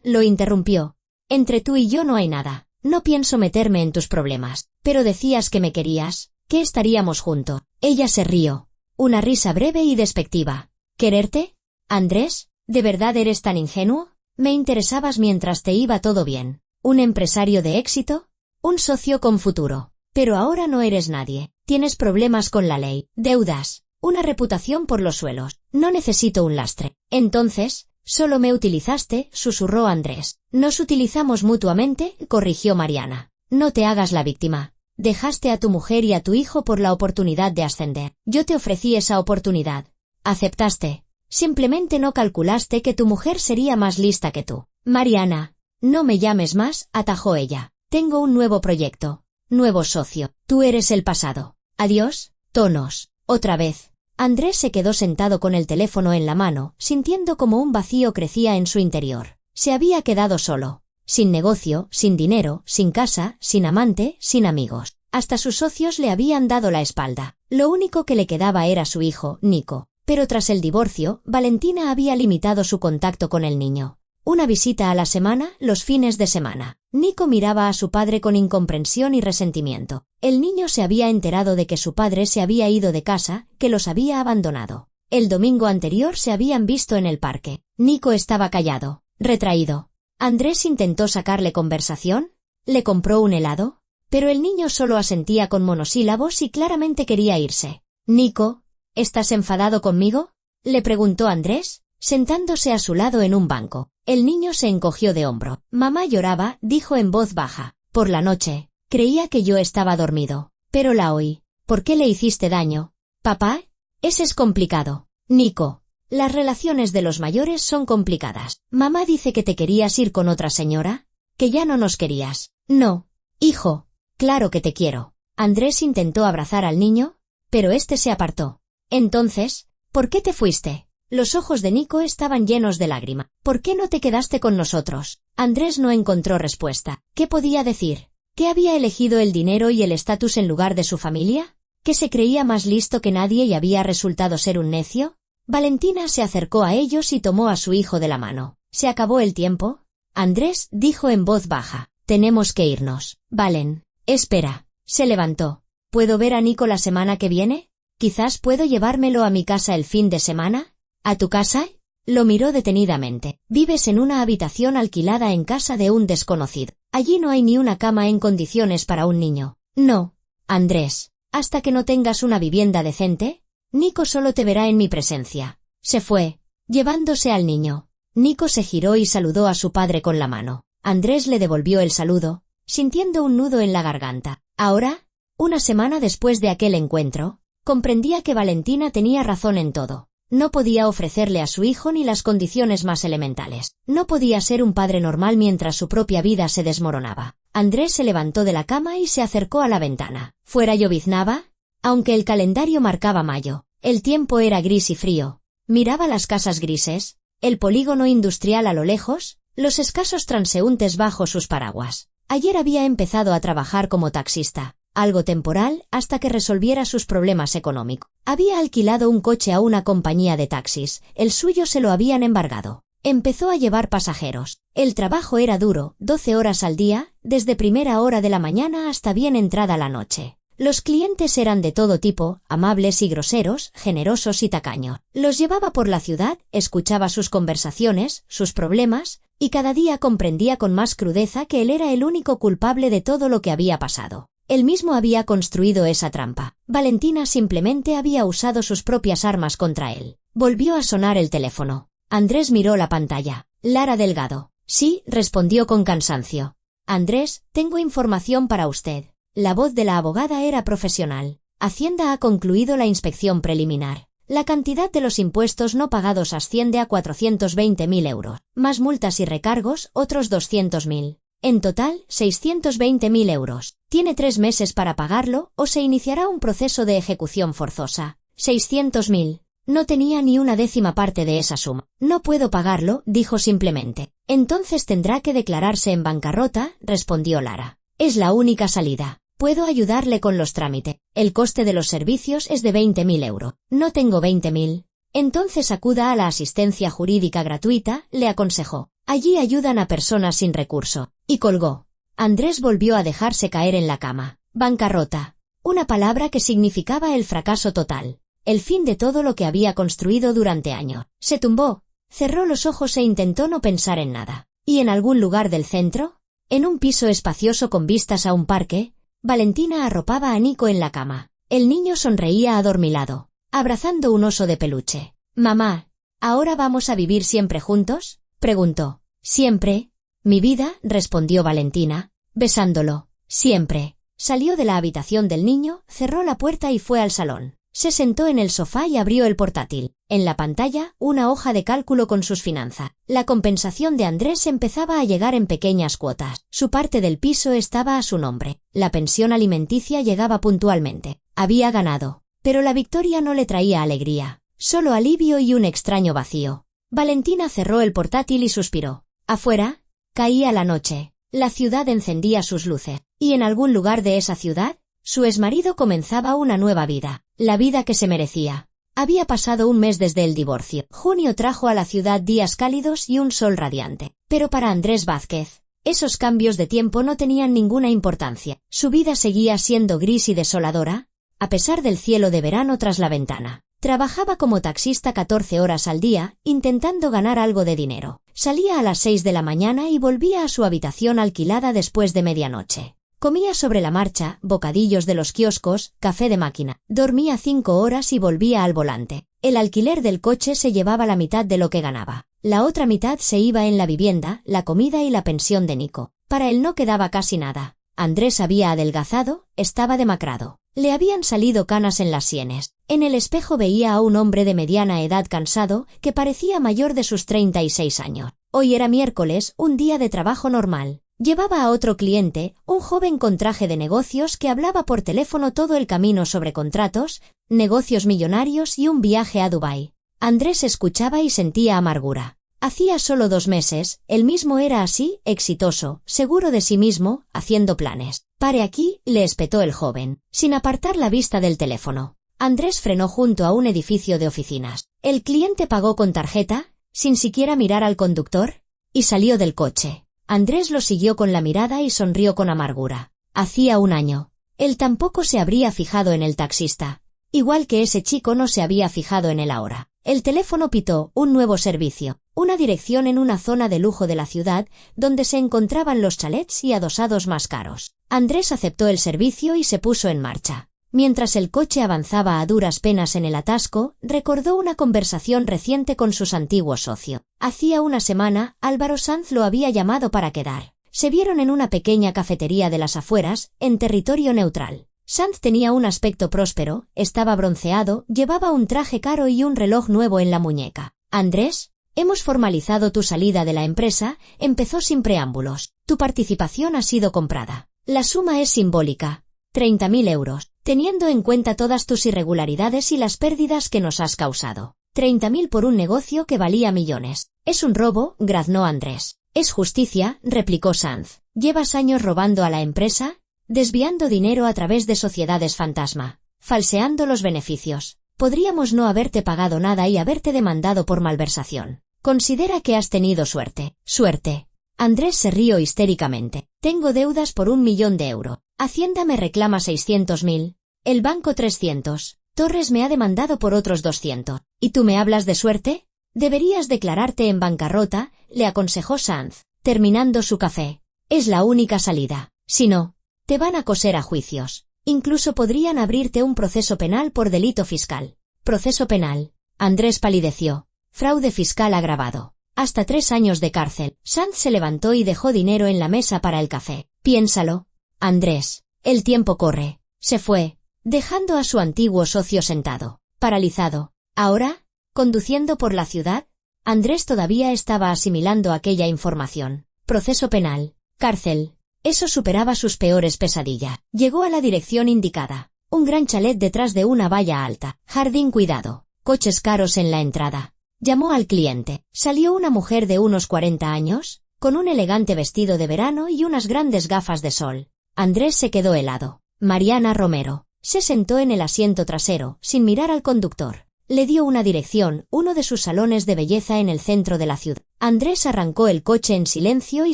lo interrumpió. «Entre tú y yo no hay nada. No pienso meterme en tus problemas. Pero decías que me querías, que estaríamos juntos». Ella se rió. Una risa breve y despectiva. «¿Quererte? Andrés, ¿de verdad eres tan ingenuo? Me interesabas mientras te iba todo bien. Un empresario de éxito, un socio con futuro. Pero ahora no eres nadie. Tienes problemas con la ley, deudas, una reputación por los suelos. No necesito un lastre». «Entonces, solo me utilizaste», susurró Andrés. «Nos utilizamos mutuamente», corrigió Mariana. «No te hagas la víctima. Dejaste a tu mujer y a tu hijo por la oportunidad de ascender. Yo te ofrecí esa oportunidad. Aceptaste. Simplemente no calculaste que tu mujer sería más lista que tú». «Mariana, no me llames más», atajó ella. «Tengo un nuevo proyecto. Nuevo socio. Tú eres el pasado. Adiós». Tonos. Otra vez. Andrés se quedó sentado con el teléfono en la mano, sintiendo como un vacío crecía en su interior. Se había quedado solo. Sin negocio, sin dinero, sin casa, sin amante, sin amigos. Hasta sus socios le habían dado la espalda. Lo único que le quedaba era su hijo, Nico. Pero tras el divorcio, Valentina había limitado su contacto con el niño. Una visita a la semana, los fines de semana. Nico miraba a su padre con incomprensión y resentimiento. El niño se había enterado de que su padre se había ido de casa, que los había abandonado. El domingo anterior se habían visto en el parque. Nico estaba callado, retraído. Andrés intentó sacarle conversación, le compró un helado, pero el niño solo asentía con monosílabos y claramente quería irse. «Nico, ¿estás enfadado conmigo?», le preguntó Andrés, sentándose a su lado en un banco. El niño se encogió de hombro. «Mamá lloraba», dijo en voz baja. «Por la noche. Creía que yo estaba dormido. Pero la oí. ¿Por qué le hiciste daño? Papá, ese es complicado». «Nico, las relaciones de los mayores son complicadas. Mamá dice que te querías ir con otra señora, que ya no nos querías». «No, hijo, claro que te quiero». Andrés intentó abrazar al niño, pero este se apartó. «Entonces, ¿por qué te fuiste?». Los ojos de Nico estaban llenos de lágrima. «¿Por qué no te quedaste con nosotros?». Andrés no encontró respuesta. ¿Qué podía decir? ¿Que había elegido el dinero y el estatus en lugar de su familia? ¿Que se creía más listo que nadie y había resultado ser un necio? Valentina se acercó a ellos y tomó a su hijo de la mano. ¿Se acabó el tiempo? Andrés dijo en voz baja. Tenemos que irnos. Valen. Espera. Se levantó. ¿Puedo ver a Nico la semana que viene? Quizás puedo llevármelo a mi casa el fin de semana. ¿A tu casa? Lo miró detenidamente. Vives en una habitación alquilada en casa de un desconocido. Allí no hay ni una cama en condiciones para un niño. No, Andrés. Hasta que no tengas una vivienda decente, Nico solo te verá en mi presencia. Se fue, llevándose al niño. Nico se giró y saludó a su padre con la mano. Andrés le devolvió el saludo, sintiendo un nudo en la garganta. Ahora, una semana después de aquel encuentro, comprendía que Valentina tenía razón en todo. No podía ofrecerle a su hijo ni las condiciones más elementales. No podía ser un padre normal mientras su propia vida se desmoronaba. Andrés se levantó de la cama y se acercó a la ventana. Fuera lloviznaba, aunque el calendario marcaba mayo. El tiempo era gris y frío. Miraba las casas grises, el polígono industrial a lo lejos, los escasos transeúntes bajo sus paraguas. Ayer había empezado a trabajar como taxista, algo temporal hasta que resolviera sus problemas económicos. Había alquilado un coche a una compañía de taxis, el suyo se lo habían embargado. Empezó a llevar pasajeros. El trabajo era duro, 12 horas al día, desde primera hora de la mañana hasta bien entrada la noche. Los clientes eran de todo tipo, amables y groseros, generosos y tacaños. Los llevaba por la ciudad, escuchaba sus conversaciones, sus problemas, y cada día comprendía con más crudeza que él era el único culpable de todo lo que había pasado. Él mismo había construido esa trampa. Valentina simplemente había usado sus propias armas contra él. Volvió a sonar el teléfono. Andrés miró la pantalla. Lara Delgado. Sí, respondió con cansancio. Andrés, tengo información para usted. La voz de la abogada era profesional. Hacienda ha concluido la inspección preliminar. La cantidad de los impuestos no pagados asciende a 420.000 euros. Más multas y recargos, otros 200.000. En total, 620.000 euros. Tiene 3 meses para pagarlo o se iniciará un proceso de ejecución forzosa. 600.000. No tenía ni una décima parte de esa suma. No puedo pagarlo, dijo simplemente. Entonces tendrá que declararse en bancarrota, respondió Lara. Es la única salida. Puedo ayudarle con los trámites. El coste de los servicios es de 20.000 euros. No tengo 20.000. Entonces acuda a la asistencia jurídica gratuita, le aconsejó. Allí ayudan a personas sin recurso. Y colgó. Andrés volvió a dejarse caer en la cama. Bancarrota. Una palabra que significaba el fracaso total. El fin de todo lo que había construido durante años. Se tumbó, cerró los ojos e intentó no pensar en nada. ¿Y en algún lugar del centro? En un piso espacioso con vistas a un parque, Valentina arropaba a Nico en la cama. El niño sonreía adormilado, abrazando un oso de peluche. «Mamá, ¿ahora vamos a vivir siempre juntos?», preguntó. «Siempre, mi vida», respondió Valentina, besándolo. «Siempre». Salió de la habitación del niño, cerró la puerta y fue al salón. Se sentó en el sofá y abrió el portátil. En la pantalla, una hoja de cálculo con sus finanzas. La compensación de Andrés empezaba a llegar en pequeñas cuotas. Su parte del piso estaba a su nombre. La pensión alimenticia llegaba puntualmente. Había ganado. Pero la victoria no le traía alegría. Solo alivio y un extraño vacío. Valentina cerró el portátil y suspiró. Afuera, caía la noche. La ciudad encendía sus luces. Y en algún lugar de esa ciudad, su exmarido comenzaba una nueva vida. La vida que se merecía. Había pasado un mes desde el divorcio. Junio trajo a la ciudad días cálidos y un sol radiante. Pero para Andrés Vázquez, esos cambios de tiempo no tenían ninguna importancia. Su vida seguía siendo gris y desoladora, a pesar del cielo de verano tras la ventana. Trabajaba como taxista 14 horas al día, intentando ganar algo de dinero. Salía a las 6 de la mañana y volvía a su habitación alquilada después de medianoche. Comía sobre la marcha, bocadillos de los kioscos, café de máquina. Dormía 5 horas y volvía al volante. El alquiler del coche se llevaba la mitad de lo que ganaba. La otra mitad se iba en la vivienda, la comida y la pensión de Nico. Para él no quedaba casi nada. Andrés había adelgazado, estaba demacrado. Le habían salido canas en las sienes. En el espejo veía a un hombre de mediana edad cansado, que parecía mayor de sus 36 años. Hoy era miércoles, un día de trabajo normal. Llevaba a otro cliente, un joven con traje de negocios que hablaba por teléfono todo el camino sobre contratos, negocios millonarios y un viaje a Dubái. Andrés escuchaba y sentía amargura. Hacía solo 2 meses, él mismo era así, exitoso, seguro de sí mismo, haciendo planes. «Pare aquí», le espetó el joven, sin apartar la vista del teléfono. Andrés frenó junto a un edificio de oficinas. El cliente pagó con tarjeta, sin siquiera mirar al conductor, y salió del coche. Andrés lo siguió con la mirada y sonrió con amargura. Hacía un año. Él tampoco se habría fijado en el taxista. Igual que ese chico no se había fijado en él ahora. El teléfono pitó, un nuevo servicio, una dirección en una zona de lujo de la ciudad, donde se encontraban los chalets y adosados más caros. Andrés aceptó el servicio y se puso en marcha. Mientras el coche avanzaba a duras penas en el atasco, recordó una conversación reciente con sus antiguos socios. Hacía una semana, Álvaro Sanz lo había llamado para quedar. Se vieron en una pequeña cafetería de las afueras, en territorio neutral. Sanz tenía un aspecto próspero, estaba bronceado, llevaba un traje caro y un reloj nuevo en la muñeca. «Andrés, hemos formalizado tu salida de la empresa», empezó sin preámbulos. «Tu participación ha sido comprada. La suma es simbólica. 30.000 euros, teniendo en cuenta todas tus irregularidades y las pérdidas que nos has causado. 30.000 por un negocio que valía millones. Es un robo», graznó Andrés. «Es justicia», replicó Sanz. «Llevas años robando a la empresa, desviando dinero a través de sociedades fantasma, falseando los beneficios. Podríamos no haberte pagado nada y haberte demandado por malversación. Considera que has tenido suerte». «Suerte». Andrés se rió histéricamente. «Tengo deudas por 1 millón de euros. Hacienda me reclama 600.000. El banco 300. Torres me ha demandado por otros 200. ¿Y tú me hablas de suerte? Deberías declararte en bancarrota», le aconsejó Sanz, terminando su café. «Es la única salida. Si no, te van a coser a juicios. Incluso podrían abrirte un proceso penal por delito fiscal». «¿Proceso penal?». Andrés palideció. «Fraude fiscal agravado. Hasta 3 años de cárcel». Sanz se levantó y dejó dinero en la mesa para el café. «Piénsalo, Andrés. El tiempo corre». Se fue, dejando a su antiguo socio sentado, paralizado. Ahora, conduciendo por la ciudad, Andrés todavía estaba asimilando aquella información. Proceso penal, cárcel. Eso superaba sus peores pesadillas. Llegó a la dirección indicada. Un gran chalet detrás de una valla alta. Jardín cuidado. Coches caros en la entrada. Llamó al cliente. Salió una mujer de unos 40 años, con un elegante vestido de verano y unas grandes gafas de sol. Andrés se quedó helado. Mariana Romero. Se sentó en el asiento trasero, sin mirar al conductor. Le dio una dirección, uno de sus salones de belleza en el centro de la ciudad. Andrés arrancó el coche en silencio y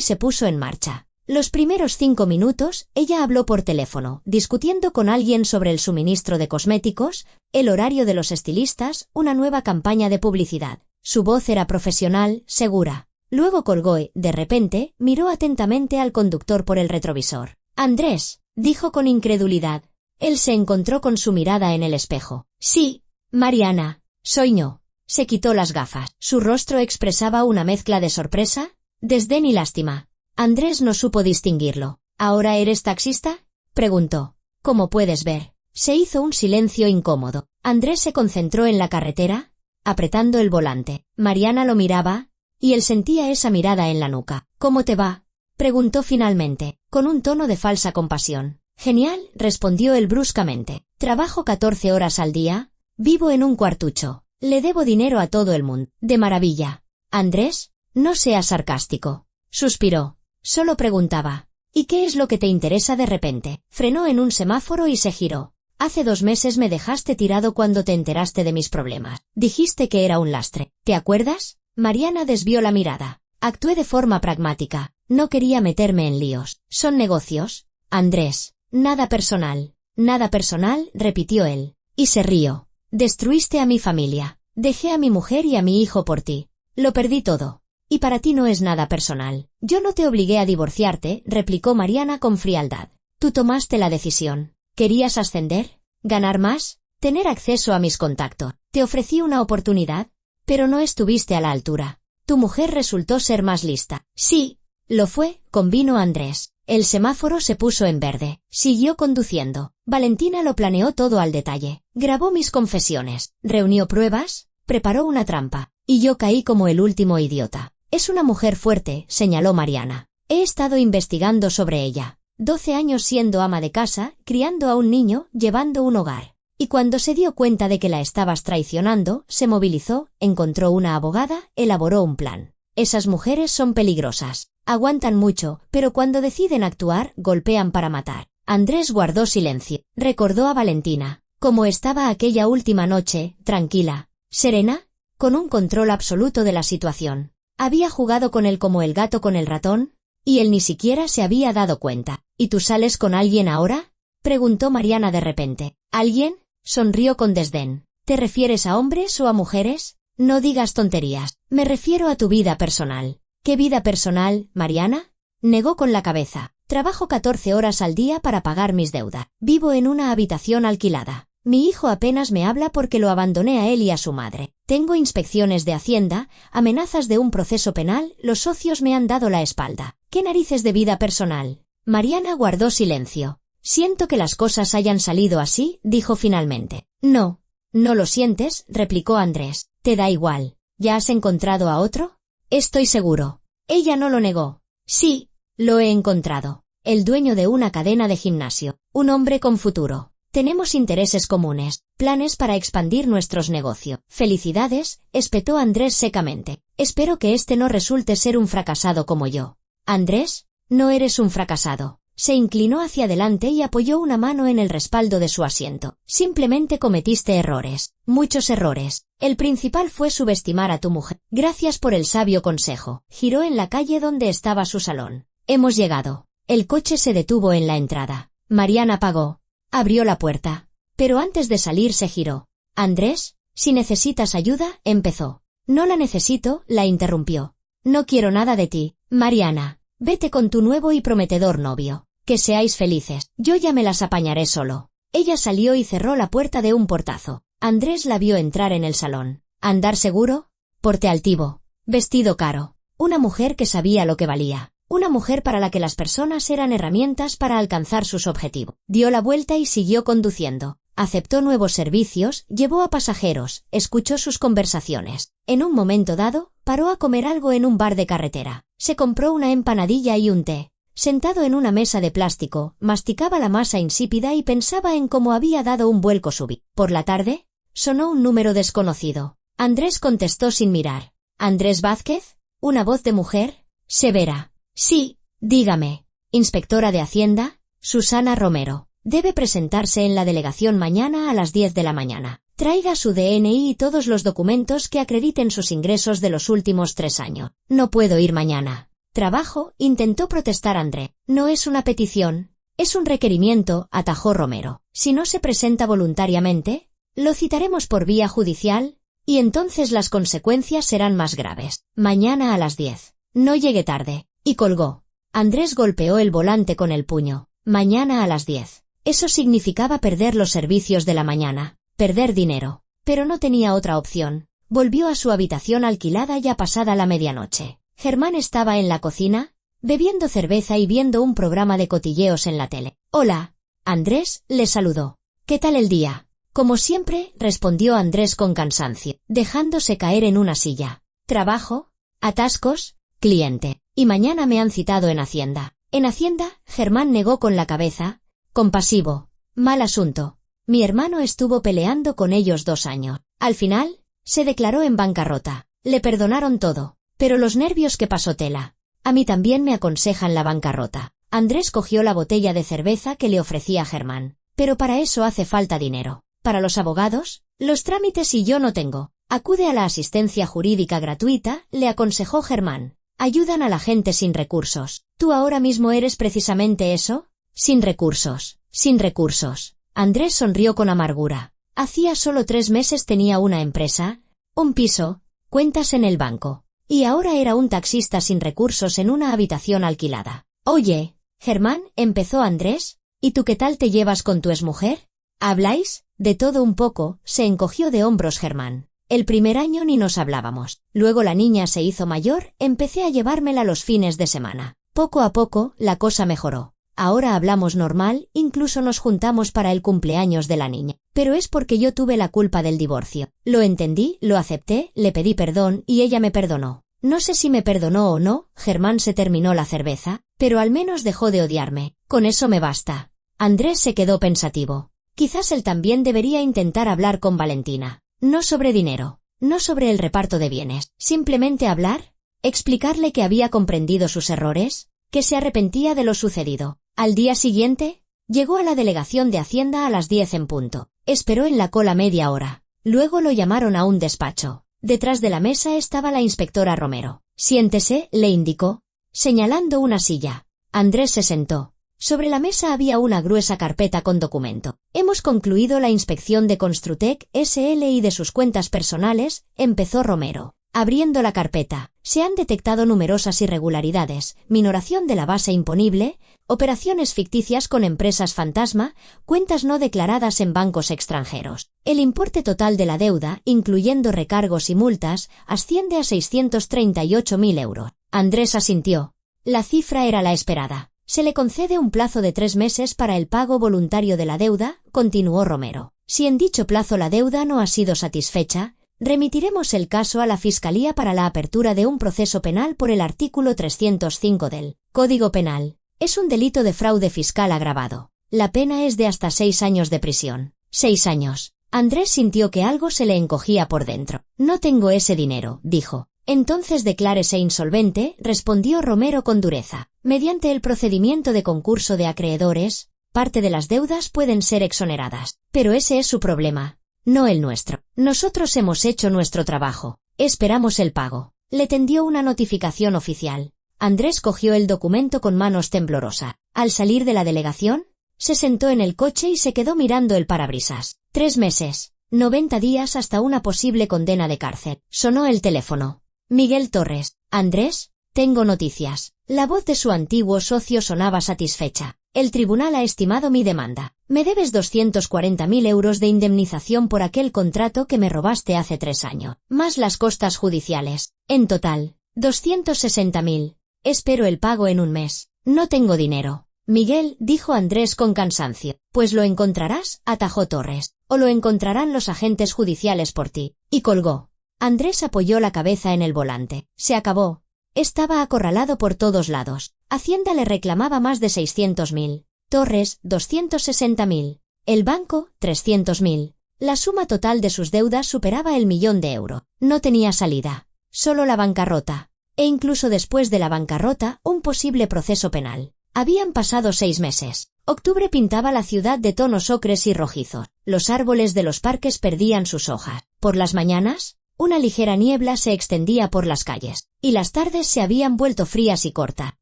se puso en marcha. Los primeros 5 minutos, ella habló por teléfono, discutiendo con alguien sobre el suministro de cosméticos, el horario de los estilistas, una nueva campaña de publicidad. Su voz era profesional, segura. Luego colgó y, de repente, miró atentamente al conductor por el retrovisor. «Andrés», dijo con incredulidad. Él se encontró con su mirada en el espejo. «Sí, Mariana, soy yo». Se quitó las gafas. Su rostro expresaba una mezcla de sorpresa, desdén y lástima. Andrés no supo distinguirlo. «¿Ahora eres taxista?», preguntó. «Como puedes ver». Se hizo un silencio incómodo. Andrés se concentró en la carretera, apretando el volante. Mariana lo miraba, y él sentía esa mirada en la nuca. «¿Cómo te va?», preguntó finalmente, con un tono de falsa compasión. «Genial», respondió él bruscamente. «Trabajo 14 horas al día, vivo en un cuartucho, le debo dinero a todo el mundo». «De maravilla». «Andrés, no seas sarcástico». Suspiró. Solo preguntaba. «¿Y qué es lo que te interesa de repente?». Frenó en un semáforo y se giró. «Hace 2 meses me dejaste tirado cuando te enteraste de mis problemas. Dijiste que era un lastre. ¿Te acuerdas?». Mariana desvió la mirada. «Actué de forma pragmática. No quería meterme en líos. Son negocios, Andrés. Nada personal». «Nada personal», repitió él. Y se rió. «Destruiste a mi familia. Dejé a mi mujer y a mi hijo por ti. Lo perdí todo. Y para ti no es nada personal». «Yo no te obligué a divorciarte», replicó Mariana con frialdad. «Tú tomaste la decisión. ¿Querías ascender? ¿Ganar más? ¿Tener acceso a mis contactos? Te ofrecí una oportunidad, pero no estuviste a la altura. Tu mujer resultó ser más lista». «Sí, lo fue», convino Andrés. El semáforo se puso en verde. Siguió conduciendo. Valentina lo planeó todo al detalle. Grabó mis confesiones, reunió pruebas, preparó una trampa. Y yo caí como el último idiota. «Es una mujer fuerte», señaló Mariana. «He estado investigando sobre ella. 12 años siendo ama de casa, criando a un niño, llevando un hogar. Y cuando se dio cuenta de que la estabas traicionando, se movilizó, encontró una abogada, elaboró un plan. Esas mujeres son peligrosas. Aguantan mucho, pero cuando deciden actuar, golpean para matar». Andrés guardó silencio. Recordó a Valentina. Cómo estaba aquella última noche, tranquila, serena, con un control absoluto de la situación. Había jugado con él como el gato con el ratón, y él ni siquiera se había dado cuenta. ¿Y tú sales con alguien ahora?, preguntó Mariana de repente. ¿Alguien?, sonrió con desdén. ¿Te refieres a hombres o a mujeres? No digas tonterías. Me refiero a tu vida personal. ¿Qué vida personal, Mariana?, negó con la cabeza. Trabajo 14 horas al día para pagar mis deudas. Vivo en una habitación alquilada. Mi hijo apenas me habla porque lo abandoné a él y a su madre. Tengo inspecciones de Hacienda, amenazas de un proceso penal, los socios me han dado la espalda. ¿Qué narices de vida personal? Mariana guardó silencio. Siento que las cosas hayan salido así, dijo finalmente. No. No lo sientes, replicó Andrés. Te da igual. ¿Ya has encontrado a otro? Estoy seguro. Ella no lo negó. Sí, lo he encontrado. El dueño de una cadena de gimnasio. Un hombre con futuro. Tenemos intereses comunes, planes para expandir nuestros negocios. Felicidades, espetó Andrés secamente. Espero que este no resulte ser un fracasado como yo. Andrés, no eres un fracasado. Se inclinó hacia adelante y apoyó una mano en el respaldo de su asiento. Simplemente cometiste errores. Muchos errores. El principal fue subestimar a tu mujer. Gracias por el sabio consejo. Giró en la calle donde estaba su salón. Hemos llegado. El coche se detuvo en la entrada. Mariana pagó. Abrió la puerta. Pero antes de salir se giró. Andrés, si necesitas ayuda, empezó. No la necesito, la interrumpió. No quiero nada de ti, Mariana. Vete con tu nuevo y prometedor novio. Que seáis felices. Yo ya me las apañaré solo. Ella salió y cerró la puerta de un portazo. Andrés la vio entrar en el salón. ¿Andar seguro? Porte altivo. Vestido caro. Una mujer que sabía lo que valía. Una mujer para la que las personas eran herramientas para alcanzar sus objetivos. Dio la vuelta y siguió conduciendo. Aceptó nuevos servicios, llevó a pasajeros, escuchó sus conversaciones. En un momento dado, paró a comer algo en un bar de carretera. Se compró una empanadilla y un té. Sentado en una mesa de plástico, masticaba la masa insípida y pensaba en cómo había dado un vuelco súbito. Por la tarde, sonó un número desconocido. Andrés contestó sin mirar. ¿Andrés Vázquez? Una voz de mujer, severa. Sí, dígame. Inspectora de Hacienda, Susana Romero. Debe presentarse en la delegación mañana a las 10 de la mañana. Traiga su DNI y todos los documentos que acrediten sus ingresos de los últimos 3 años. No puedo ir mañana. Trabajo, intentó protestar André. No es una petición, es un requerimiento, atajó Romero. Si no se presenta voluntariamente, lo citaremos por vía judicial, y entonces las consecuencias serán más graves. Mañana a las 10. No llegue tarde. Y colgó. Andrés golpeó el volante con el puño. Mañana a las 10. Eso significaba perder los servicios de la mañana, perder dinero. Pero no tenía otra opción. Volvió a su habitación alquilada ya pasada la medianoche. Germán estaba en la cocina, bebiendo cerveza y viendo un programa de cotilleos en la tele. Hola. Andrés le saludó. ¿Qué tal el día? Como siempre, respondió Andrés con cansancio, dejándose caer en una silla. Trabajo, atascos, cliente. Y mañana me han citado en Hacienda. ¿En Hacienda? Germán negó con la cabeza. Compasivo. Mal asunto. Mi hermano estuvo peleando con ellos 2 años. Al final, se declaró en bancarrota. Le perdonaron todo. Pero los nervios que pasó tela. A mí también me aconsejan la bancarrota. Andrés cogió la botella de cerveza que le ofrecía Germán. Pero para eso hace falta dinero. Para los abogados, los trámites y yo no tengo. Acude a la asistencia jurídica gratuita, le aconsejó Germán. Ayudan a la gente sin recursos. ¿Tú ahora mismo eres precisamente eso? Sin recursos. Sin recursos. Andrés sonrió con amargura. Hacía solo 3 meses tenía una empresa, un piso, cuentas en el banco. Y ahora era un taxista sin recursos en una habitación alquilada. Oye, Germán, empezó Andrés, ¿y tú qué tal te llevas con tu exmujer? ¿Habláis? De todo un poco, se encogió de hombros Germán. El primer año ni nos hablábamos. Luego la niña se hizo mayor, empecé a llevármela los fines de semana. Poco a poco, la cosa mejoró. Ahora hablamos normal, incluso nos juntamos para el cumpleaños de la niña. Pero es porque yo tuve la culpa del divorcio. Lo entendí, lo acepté, le pedí perdón y ella me perdonó. No sé si me perdonó o no, Germán se terminó la cerveza, pero al menos dejó de odiarme. Con eso me basta. Andrés se quedó pensativo. Quizás él también debería intentar hablar con Valentina. No sobre dinero, no sobre el reparto de bienes, simplemente hablar, explicarle que había comprendido sus errores, que se arrepentía de lo sucedido. Al día siguiente, llegó a la delegación de Hacienda a las 10 en punto. Esperó en la cola media hora. Luego lo llamaron a un despacho. Detrás de la mesa estaba la inspectora Romero. «Siéntese», le indicó, señalando una silla. Andrés se sentó. Sobre la mesa había una gruesa carpeta con documento. «Hemos concluido la inspección de Construtec S.L. y de sus cuentas personales», empezó Romero. Abriendo la carpeta, se han detectado numerosas irregularidades, minoración de la base imponible, operaciones ficticias con empresas fantasma, cuentas no declaradas en bancos extranjeros. El importe total de la deuda, incluyendo recargos y multas, asciende a 638.000 euros. Andrés asintió. La cifra era la esperada. Se le concede un plazo de 3 meses para el pago voluntario de la deuda, continuó Romero. Si en dicho plazo la deuda no ha sido satisfecha, remitiremos el caso a la Fiscalía para la apertura de un proceso penal por el artículo 305 del Código Penal. Es un delito de fraude fiscal agravado. La pena es de hasta 6 años de prisión. 6 años. Andrés sintió que algo se le encogía por dentro. «No tengo ese dinero», dijo. «Entonces declárese insolvente», respondió Romero con dureza. «Mediante el procedimiento de concurso de acreedores, parte de las deudas pueden ser exoneradas. Pero ese es su problema, no el nuestro. Nosotros hemos hecho nuestro trabajo. Esperamos el pago». Le tendió una notificación oficial. Andrés cogió el documento con manos temblorosas. Al salir de la delegación, se sentó en el coche y se quedó mirando el parabrisas. 3 meses, 90 días hasta una posible condena de cárcel. Sonó el teléfono. Miguel Torres. «Andrés, tengo noticias». La voz de su antiguo socio sonaba satisfecha. «El tribunal ha estimado mi demanda. Me debes 240.000 euros de indemnización por aquel contrato que me robaste hace 3 años, más las costas judiciales. En total, 260.000. Espero el pago en un mes. No tengo dinero». «Miguel», dijo Andrés con cansancio. «Pues lo encontrarás», atajó Torres. «O lo encontrarán los agentes judiciales por ti». Y colgó. Andrés apoyó la cabeza en el volante. Se acabó. Estaba acorralado por todos lados. Hacienda le reclamaba más de 600.000. Torres, 260.000. El banco, 300.000. La suma total de sus deudas superaba el 1.000.000 de euros. No tenía salida. Solo la bancarrota. E incluso después de la bancarrota, un posible proceso penal. Habían pasado 6 meses. Octubre pintaba la ciudad de tonos ocres y rojizos. Los árboles de los parques perdían sus hojas. Por las mañanas, una ligera niebla se extendía por las calles, y las tardes se habían vuelto frías y cortas.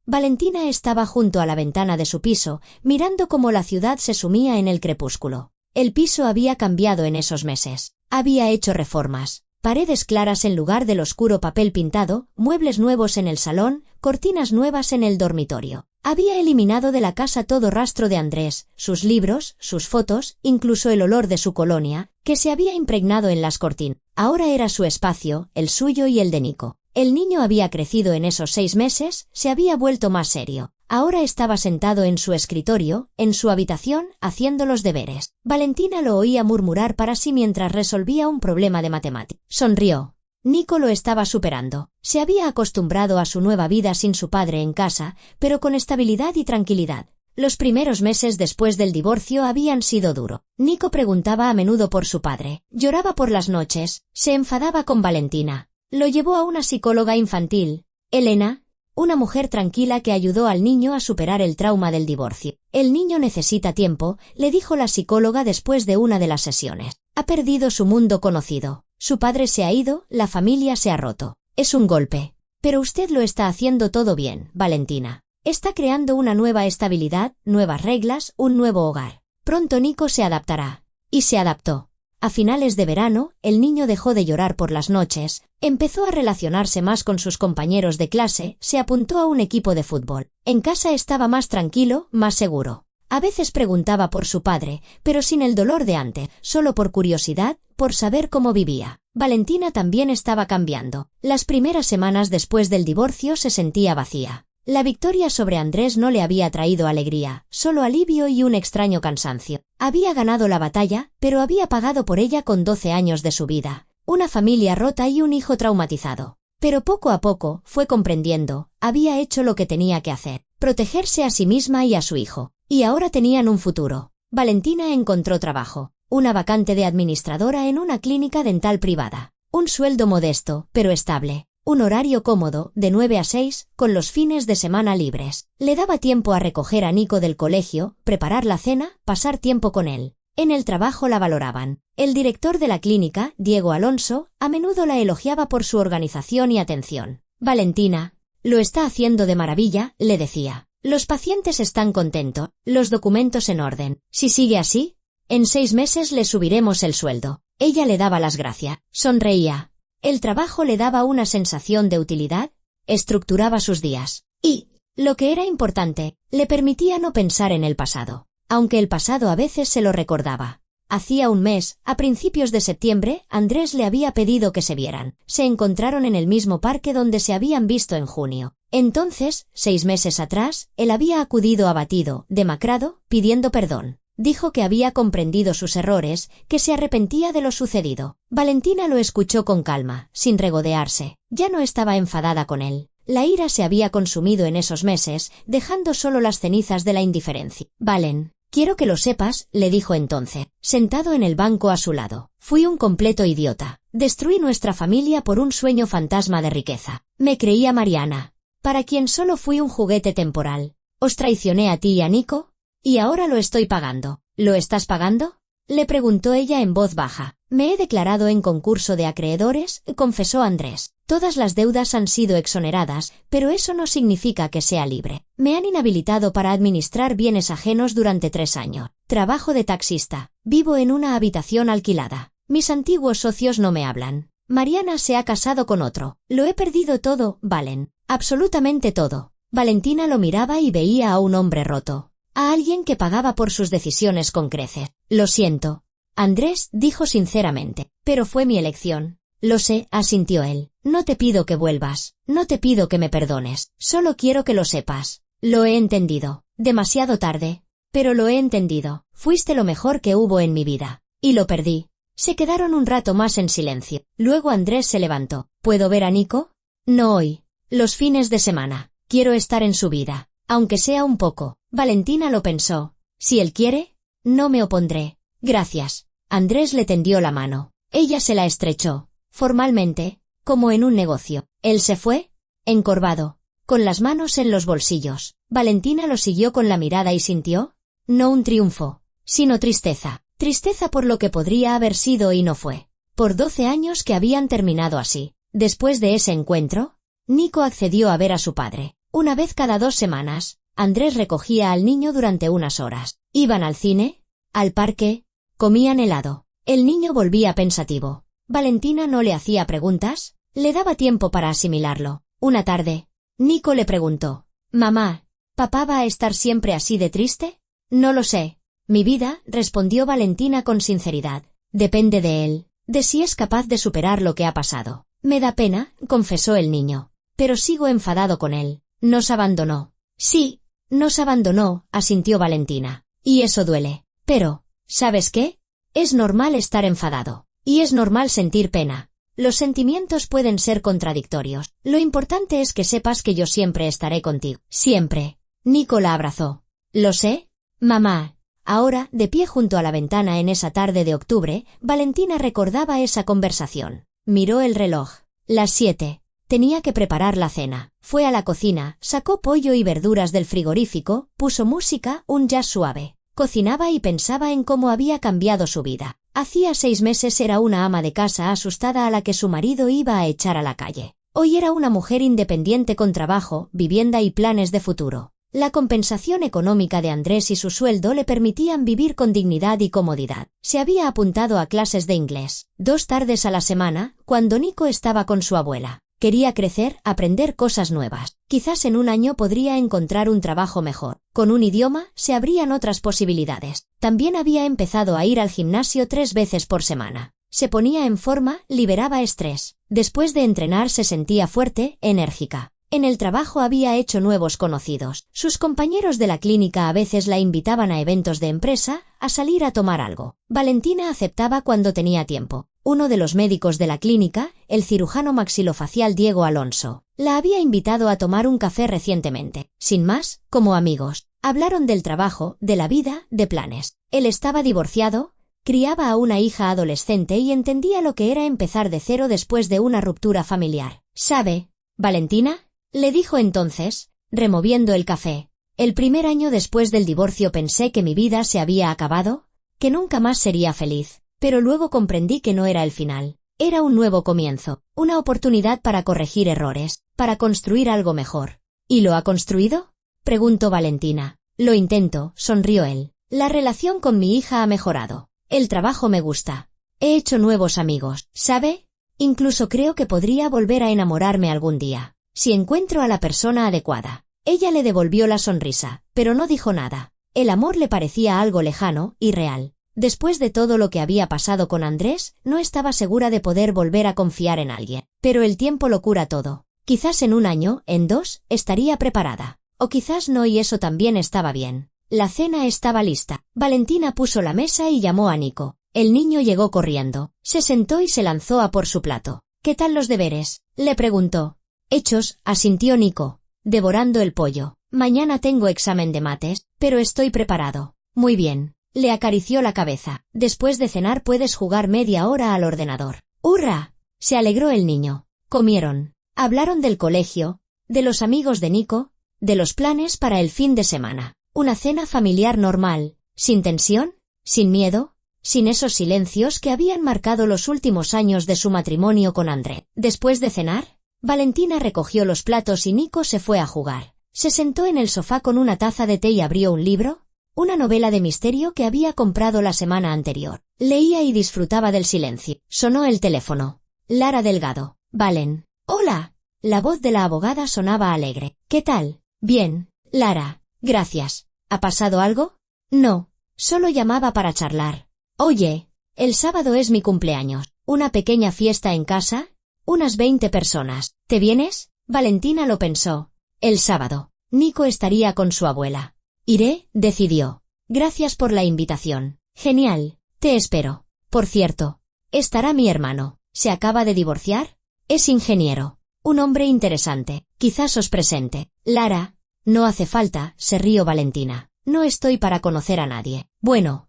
Valentina estaba junto a la ventana de su piso, mirando cómo la ciudad se sumía en el crepúsculo. El piso había cambiado en esos meses. Había hecho reformas. Paredes claras en lugar del oscuro papel pintado, muebles nuevos en el salón, cortinas nuevas en el dormitorio. Había eliminado de la casa todo rastro de Andrés, sus libros, sus fotos, incluso el olor de su colonia, que se había impregnado en las cortinas. Ahora era su espacio, el suyo y el de Nico. El niño había crecido en esos 6 meses, se había vuelto más serio. Ahora estaba sentado en su escritorio, en su habitación, haciendo los deberes. Valentina lo oía murmurar para sí mientras resolvía un problema de matemáticas. Sonrió. Nico lo estaba superando. Se había acostumbrado a su nueva vida sin su padre en casa, pero con estabilidad y tranquilidad. Los primeros meses después del divorcio habían sido duros. Nico preguntaba a menudo por su padre, lloraba por las noches, se enfadaba con Valentina. Lo llevó a una psicóloga infantil, Elena, una mujer tranquila que ayudó al niño a superar el trauma del divorcio. «El niño necesita tiempo», le dijo la psicóloga después de una de las sesiones. «Ha perdido su mundo conocido. Su padre se ha ido, la familia se ha roto. Es un golpe. Pero usted lo está haciendo todo bien, Valentina. Está creando una nueva estabilidad, nuevas reglas, un nuevo hogar. Pronto Nico se adaptará». Y se adaptó. A finales de verano, el niño dejó de llorar por las noches, empezó a relacionarse más con sus compañeros de clase, se apuntó a un equipo de fútbol. En casa estaba más tranquilo, más seguro. A veces preguntaba por su padre, pero sin el dolor de antes, solo por curiosidad, por saber cómo vivía. Valentina también estaba cambiando. Las primeras semanas después del divorcio se sentía vacía. La victoria sobre Andrés no le había traído alegría, solo alivio y un extraño cansancio. Había ganado la batalla, pero había pagado por ella con 12 años de su vida, una familia rota y un hijo traumatizado. Pero poco a poco, fue comprendiendo, había hecho lo que tenía que hacer, protegerse a sí misma y a su hijo. Y ahora tenían un futuro. Valentina encontró trabajo, una vacante de administradora en una clínica dental privada. Un sueldo modesto, pero estable. Un horario cómodo, de 9 a 6, con los fines de semana libres. Le daba tiempo a recoger a Nico del colegio, preparar la cena, pasar tiempo con él. En el trabajo la valoraban. El director de la clínica, Diego Alonso, a menudo la elogiaba por su organización y atención. Valentina, lo está haciendo de maravilla, le decía. Los pacientes están contentos, los documentos en orden. Si sigue así, en 6 meses le subiremos el sueldo. Ella le daba las gracias, sonreía. El trabajo le daba una sensación de utilidad, estructuraba sus días. Y, lo que era importante, le permitía no pensar en el pasado. Aunque el pasado a veces se lo recordaba. Hacía un mes, a principios de septiembre, Andrés le había pedido que se vieran. Se encontraron en el mismo parque donde se habían visto en junio. Entonces, 6 meses atrás, él había acudido abatido, demacrado, pidiendo perdón. Dijo que había comprendido sus errores, que se arrepentía de lo sucedido. Valentina lo escuchó con calma, sin regodearse. Ya no estaba enfadada con él. La ira se había consumido en esos meses, dejando solo las cenizas de la indiferencia. Valen, quiero que lo sepas, le dijo entonces, sentado en el banco a su lado. Fui un completo idiota. Destruí nuestra familia por un sueño fantasma de riqueza. Me creía Mariana, para quien solo fui un juguete temporal. Os traicioné a ti y a Nico, y ahora lo estoy pagando. ¿Lo estás pagando?, le preguntó ella en voz baja. Me he declarado en concurso de acreedores, confesó Andrés. Todas las deudas han sido exoneradas, pero eso no significa que sea libre. Me han inhabilitado para administrar bienes ajenos durante 3 años. Trabajo de taxista. Vivo en una habitación alquilada. Mis antiguos socios no me hablan. Mariana se ha casado con otro. Lo he perdido todo, Valen. Absolutamente todo. Valentina lo miraba y veía a un hombre roto. A alguien que pagaba por sus decisiones con creces. Lo siento, Andrés dijo sinceramente, pero fue mi elección. Lo sé, asintió él. No te pido que vuelvas, no te pido que me perdones, solo quiero que lo sepas. Lo he entendido. Demasiado tarde, pero lo he entendido. Fuiste lo mejor que hubo en mi vida. Y lo perdí. Se quedaron un rato más en silencio. Luego Andrés se levantó. ¿Puedo ver a Nico? No hoy. Los fines de semana. Quiero estar en su vida, aunque sea un poco. Valentina lo pensó. Si él quiere, no me opondré. Gracias. Andrés le tendió la mano. Ella se la estrechó, formalmente, como en un negocio. Él se fue, encorvado, con las manos en los bolsillos. Valentina lo siguió con la mirada y sintió, no un triunfo, sino tristeza. Tristeza por lo que podría haber sido y no fue. Por 12 años que habían terminado así. Después de ese encuentro, Nico accedió a ver a su padre. Una vez cada 2 semanas. Andrés recogía al niño durante unas horas. Iban al cine, al parque, comían helado. El niño volvía pensativo. Valentina no le hacía preguntas, le daba tiempo para asimilarlo. Una tarde, Nico le preguntó, «Mamá, ¿papá va a estar siempre así de triste?» «No lo sé. Mi vida», respondió Valentina con sinceridad. «Depende de él, de si es capaz de superar lo que ha pasado». «Me da pena», confesó el niño. «Pero sigo enfadado con él. Nos abandonó». «Sí, nos abandonó», asintió Valentina. «Y eso duele. Pero, ¿sabes qué? Es normal estar enfadado. Y es normal sentir pena. Los sentimientos pueden ser contradictorios. Lo importante es que sepas que yo siempre estaré contigo. Siempre». Nico la abrazó. «Lo sé, mamá». Ahora, de pie junto a la ventana en esa tarde de octubre, Valentina recordaba esa conversación. Miró el reloj. Las 7. Tenía que preparar la cena. Fue a la cocina, sacó pollo y verduras del frigorífico, puso música, un jazz suave. Cocinaba y pensaba en cómo había cambiado su vida. Hacía 6 meses era una ama de casa asustada a la que su marido iba a echar a la calle. Hoy era una mujer independiente con trabajo, vivienda y planes de futuro. La compensación económica de Andrés y su sueldo le permitían vivir con dignidad y comodidad. Se había apuntado a clases de inglés, 2 tardes a la semana, cuando Nico estaba con su abuela. Quería crecer, aprender cosas nuevas. Quizás en un año podría encontrar un trabajo mejor. Con un idioma se abrían otras posibilidades. También había empezado a ir al gimnasio 3 veces por semana. Se ponía en forma, liberaba estrés. Después de entrenar se sentía fuerte, enérgica. En el trabajo había hecho nuevos conocidos. Sus compañeros de la clínica a veces la invitaban a eventos de empresa, a salir a tomar algo. Valentina aceptaba cuando tenía tiempo. Uno de los médicos de la clínica, el cirujano maxilofacial Diego Alonso, la había invitado a tomar un café recientemente. Sin más, como amigos, hablaron del trabajo, de la vida, de planes. Él estaba divorciado, criaba a una hija adolescente y entendía lo que era empezar de cero después de una ruptura familiar. «¿Sabe, Valentina?», le dijo entonces, removiendo el café. «El primer año después del divorcio pensé que mi vida se había acabado, que nunca más sería feliz, pero luego comprendí que no era el final. Era un nuevo comienzo, una oportunidad para corregir errores, para construir algo mejor. ¿Y lo ha construido?, preguntó Valentina. Lo intento, sonrió él. La relación con mi hija ha mejorado. El trabajo me gusta. He hecho nuevos amigos, ¿sabe? Incluso creo que podría volver a enamorarme algún día, si encuentro a la persona adecuada. Ella le devolvió la sonrisa, pero no dijo nada. El amor le parecía algo lejano, irreal. Después de todo lo que había pasado con Andrés, no estaba segura de poder volver a confiar en alguien. Pero el tiempo lo cura todo. Quizás en 1 año, en 2, estaría preparada. O quizás no, y eso también estaba bien. La cena estaba lista. Valentina puso la mesa y llamó a Nico. El niño llegó corriendo, se sentó y se lanzó a por su plato. ¿Qué tal los deberes?, le preguntó. Hechos, asintió Nico, devorando el pollo. Mañana tengo examen de mates, pero estoy preparado. Muy bien. Le acarició la cabeza. Después de cenar puedes jugar media hora al ordenador. ¡Hurra! Se alegró el niño. Comieron. Hablaron del colegio, de los amigos de Nico, de los planes para el fin de semana. Una cena familiar normal, sin tensión, sin miedo, sin esos silencios que habían marcado los últimos años de su matrimonio con André. Después de cenar, Valentina recogió los platos y Nico se fue a jugar. Se sentó en el sofá con una taza de té y abrió un libro, una novela de misterio que había comprado la semana anterior. Leía y disfrutaba del silencio. Sonó el teléfono. Lara Delgado. Valen. Hola. La voz de la abogada sonaba alegre. ¿Qué tal? Bien, Lara. Gracias. ¿Ha pasado algo? No. Solo llamaba para charlar. Oye, el sábado es mi cumpleaños. Una pequeña fiesta en casa. Unas 20 personas. ¿Te vienes? Valentina lo pensó. El sábado. Nico estaría con su abuela. Iré, decidió. Gracias por la invitación. Genial. Te espero. Por cierto, estará mi hermano. ¿Se acaba de divorciar? Es ingeniero. Un hombre interesante. Quizás os presente. Lara. No hace falta, se rió Valentina. No estoy para conocer a nadie. Bueno.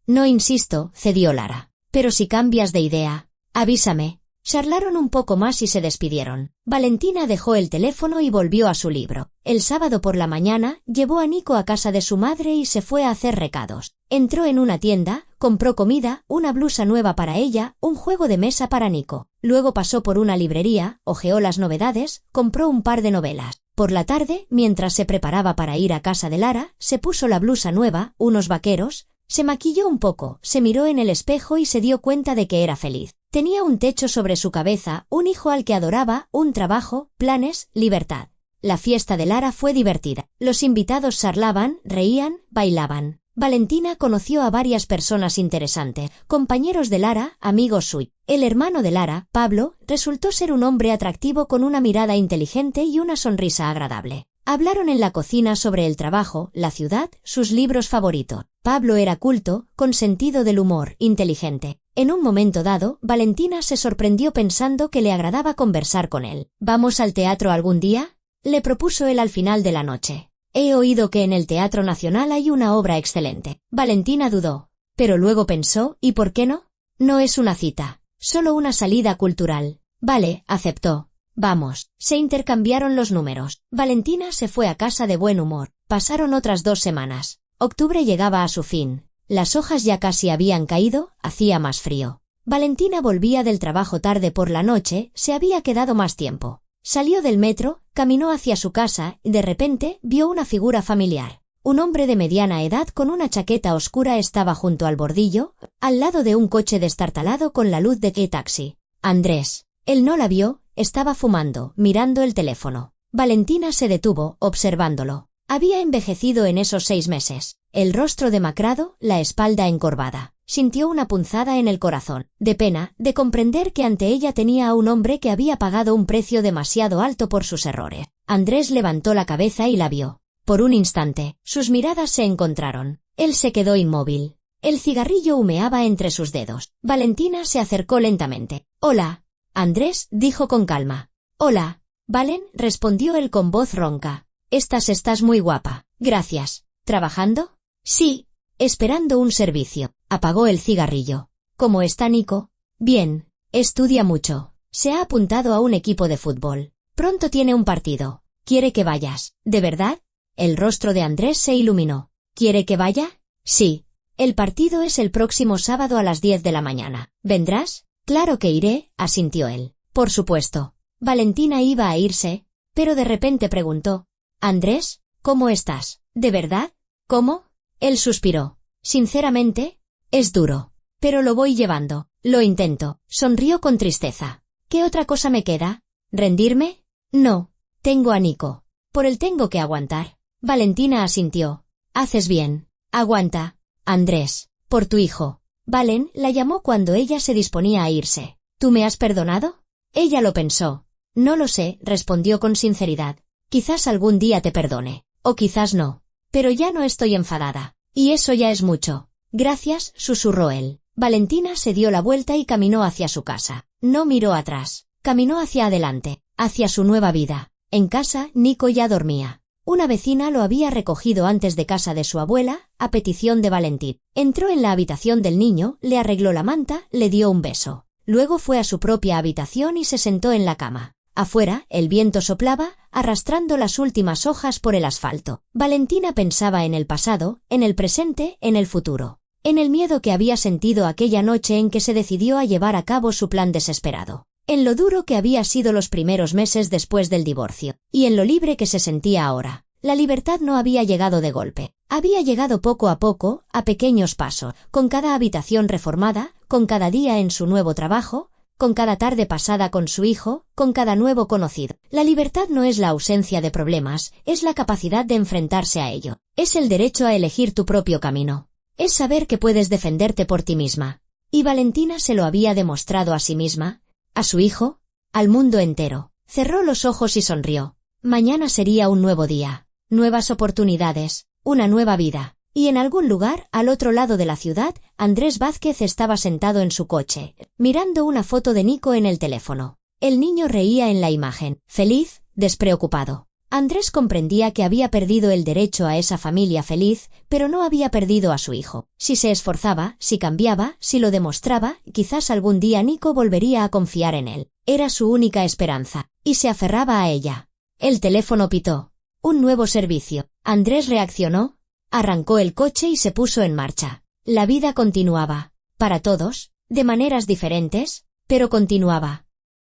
No insisto, cedió Lara. Pero si cambias de idea, avísame. Charlaron un poco más y se despidieron. Valentina dejó el teléfono y volvió a su libro. El sábado por la mañana, llevó a Nico a casa de su madre y se fue a hacer recados. Entró en una tienda, compró comida, una blusa nueva para ella, un juego de mesa para Nico. Luego pasó por una librería, hojeó las novedades, compró un par de novelas. Por la tarde, mientras se preparaba para ir a casa de Lara, se puso la blusa nueva, unos vaqueros, se maquilló un poco, se miró en el espejo y se dio cuenta de que era feliz. Tenía un techo sobre su cabeza, un hijo al que adoraba, un trabajo, planes, libertad. La fiesta de Lara fue divertida. Los invitados charlaban, reían, bailaban. Valentina conoció a varias personas interesantes, compañeros de Lara, amigos suyos. El hermano de Lara, Pablo, resultó ser un hombre atractivo con una mirada inteligente y una sonrisa agradable. Hablaron en la cocina sobre el trabajo, la ciudad, sus libros favoritos. Pablo era culto, con sentido del humor, inteligente. En un momento dado, Valentina se sorprendió pensando que le agradaba conversar con él. ¿Vamos al teatro algún día?, le propuso él al final de la noche. He oído que en el Teatro Nacional hay una obra excelente. Valentina dudó, pero luego pensó, ¿y por qué no? No es una cita, solo una salida cultural. Vale, aceptó. Vamos. Se intercambiaron los números. Valentina se fue a casa de buen humor. Pasaron otras 2 semanas. Octubre llegaba a su fin. Las hojas ya casi habían caído, hacía más frío. Valentina volvía del trabajo tarde por la noche, se había quedado más tiempo. Salió del metro, caminó hacia su casa y de repente vio una figura familiar. Un hombre de mediana edad con una chaqueta oscura estaba junto al bordillo, al lado de un coche destartalado con la luz de taxi. Andrés. Él no la vio, estaba fumando, mirando el teléfono. Valentina se detuvo, observándolo. Había envejecido en esos 6 meses. El rostro demacrado, la espalda encorvada. Sintió una punzada en el corazón, de pena, de comprender que ante ella tenía a un hombre que había pagado un precio demasiado alto por sus errores. Andrés levantó la cabeza y la vio. Por un instante, sus miradas se encontraron. Él se quedó inmóvil. El cigarrillo humeaba entre sus dedos. Valentina se acercó lentamente. «Hola». Andrés dijo con calma. «Hola, Valen», respondió él con voz ronca. Estás muy guapa. Gracias. ¿Trabajando? Sí. Esperando un servicio. Apagó el cigarrillo. ¿Cómo está Nico? Bien. Estudia mucho. Se ha apuntado a un equipo de fútbol. Pronto tiene un partido. ¿Quiere que vayas? ¿De verdad? El rostro de Andrés se iluminó. ¿Quiere que vaya? Sí. El partido es el próximo sábado a las 10 de la mañana. ¿Vendrás? Claro que iré, asintió él. Por supuesto. Valentina iba a irse, pero de repente preguntó: «Andrés, ¿cómo estás? ¿De verdad? ¿Cómo?» Él suspiró. «Sinceramente, es duro. Pero lo voy llevando. Lo intento». Sonrió con tristeza. «¿Qué otra cosa me queda? ¿Rendirme? No. Tengo a Nico. Por él tengo que aguantar». Valentina asintió. «Haces bien. Aguanta, Andrés. Por tu hijo». Valen la llamó cuando ella se disponía a irse. «¿Tú me has perdonado?» Ella lo pensó. «No lo sé», respondió con sinceridad. «Quizás algún día te perdone. O quizás no. Pero ya no estoy enfadada. Y eso ya es mucho». «Gracias», susurró él. Valentina se dio la vuelta y caminó hacia su casa. No miró atrás. Caminó hacia adelante, hacia su nueva vida. En casa, Nico ya dormía. Una vecina lo había recogido antes de casa de su abuela, a petición de Valentín. Entró en la habitación del niño, le arregló la manta, le dio un beso. Luego fue a su propia habitación y se sentó en la cama. Afuera, el viento soplaba, arrastrando las últimas hojas por el asfalto. Valentina pensaba en el pasado, en el presente, en el futuro. En el miedo que había sentido aquella noche en que se decidió a llevar a cabo su plan desesperado. En lo duro que había sido los primeros meses después del divorcio. Y en lo libre que se sentía ahora. La libertad no había llegado de golpe. Había llegado poco, a pequeños pasos, con cada habitación reformada, con cada día en su nuevo trabajo, con cada tarde pasada con su hijo, con cada nuevo conocido. La libertad no es la ausencia de problemas, es la capacidad de enfrentarse a ello. Es el derecho a elegir tu propio camino. Es saber que puedes defenderte por ti misma. Y Valentina se lo había demostrado a sí misma, a su hijo, al mundo entero. Cerró los ojos y sonrió. Mañana sería un nuevo día, nuevas oportunidades, una nueva vida. Y en algún lugar, al otro lado de la ciudad, Andrés Vázquez estaba sentado en su coche, mirando una foto de Nico en el teléfono. El niño reía en la imagen, feliz, despreocupado. Andrés comprendía que había perdido el derecho a esa familia feliz, pero no había perdido a su hijo. Si se esforzaba, si cambiaba, si lo demostraba, quizás algún día Nico volvería a confiar en él. Era su única esperanza, y se aferraba a ella. El teléfono pitó. Un nuevo servicio. Andrés reaccionó, arrancó el coche y se puso en marcha. La vida continuaba. Para todos, de maneras diferentes, pero continuaba.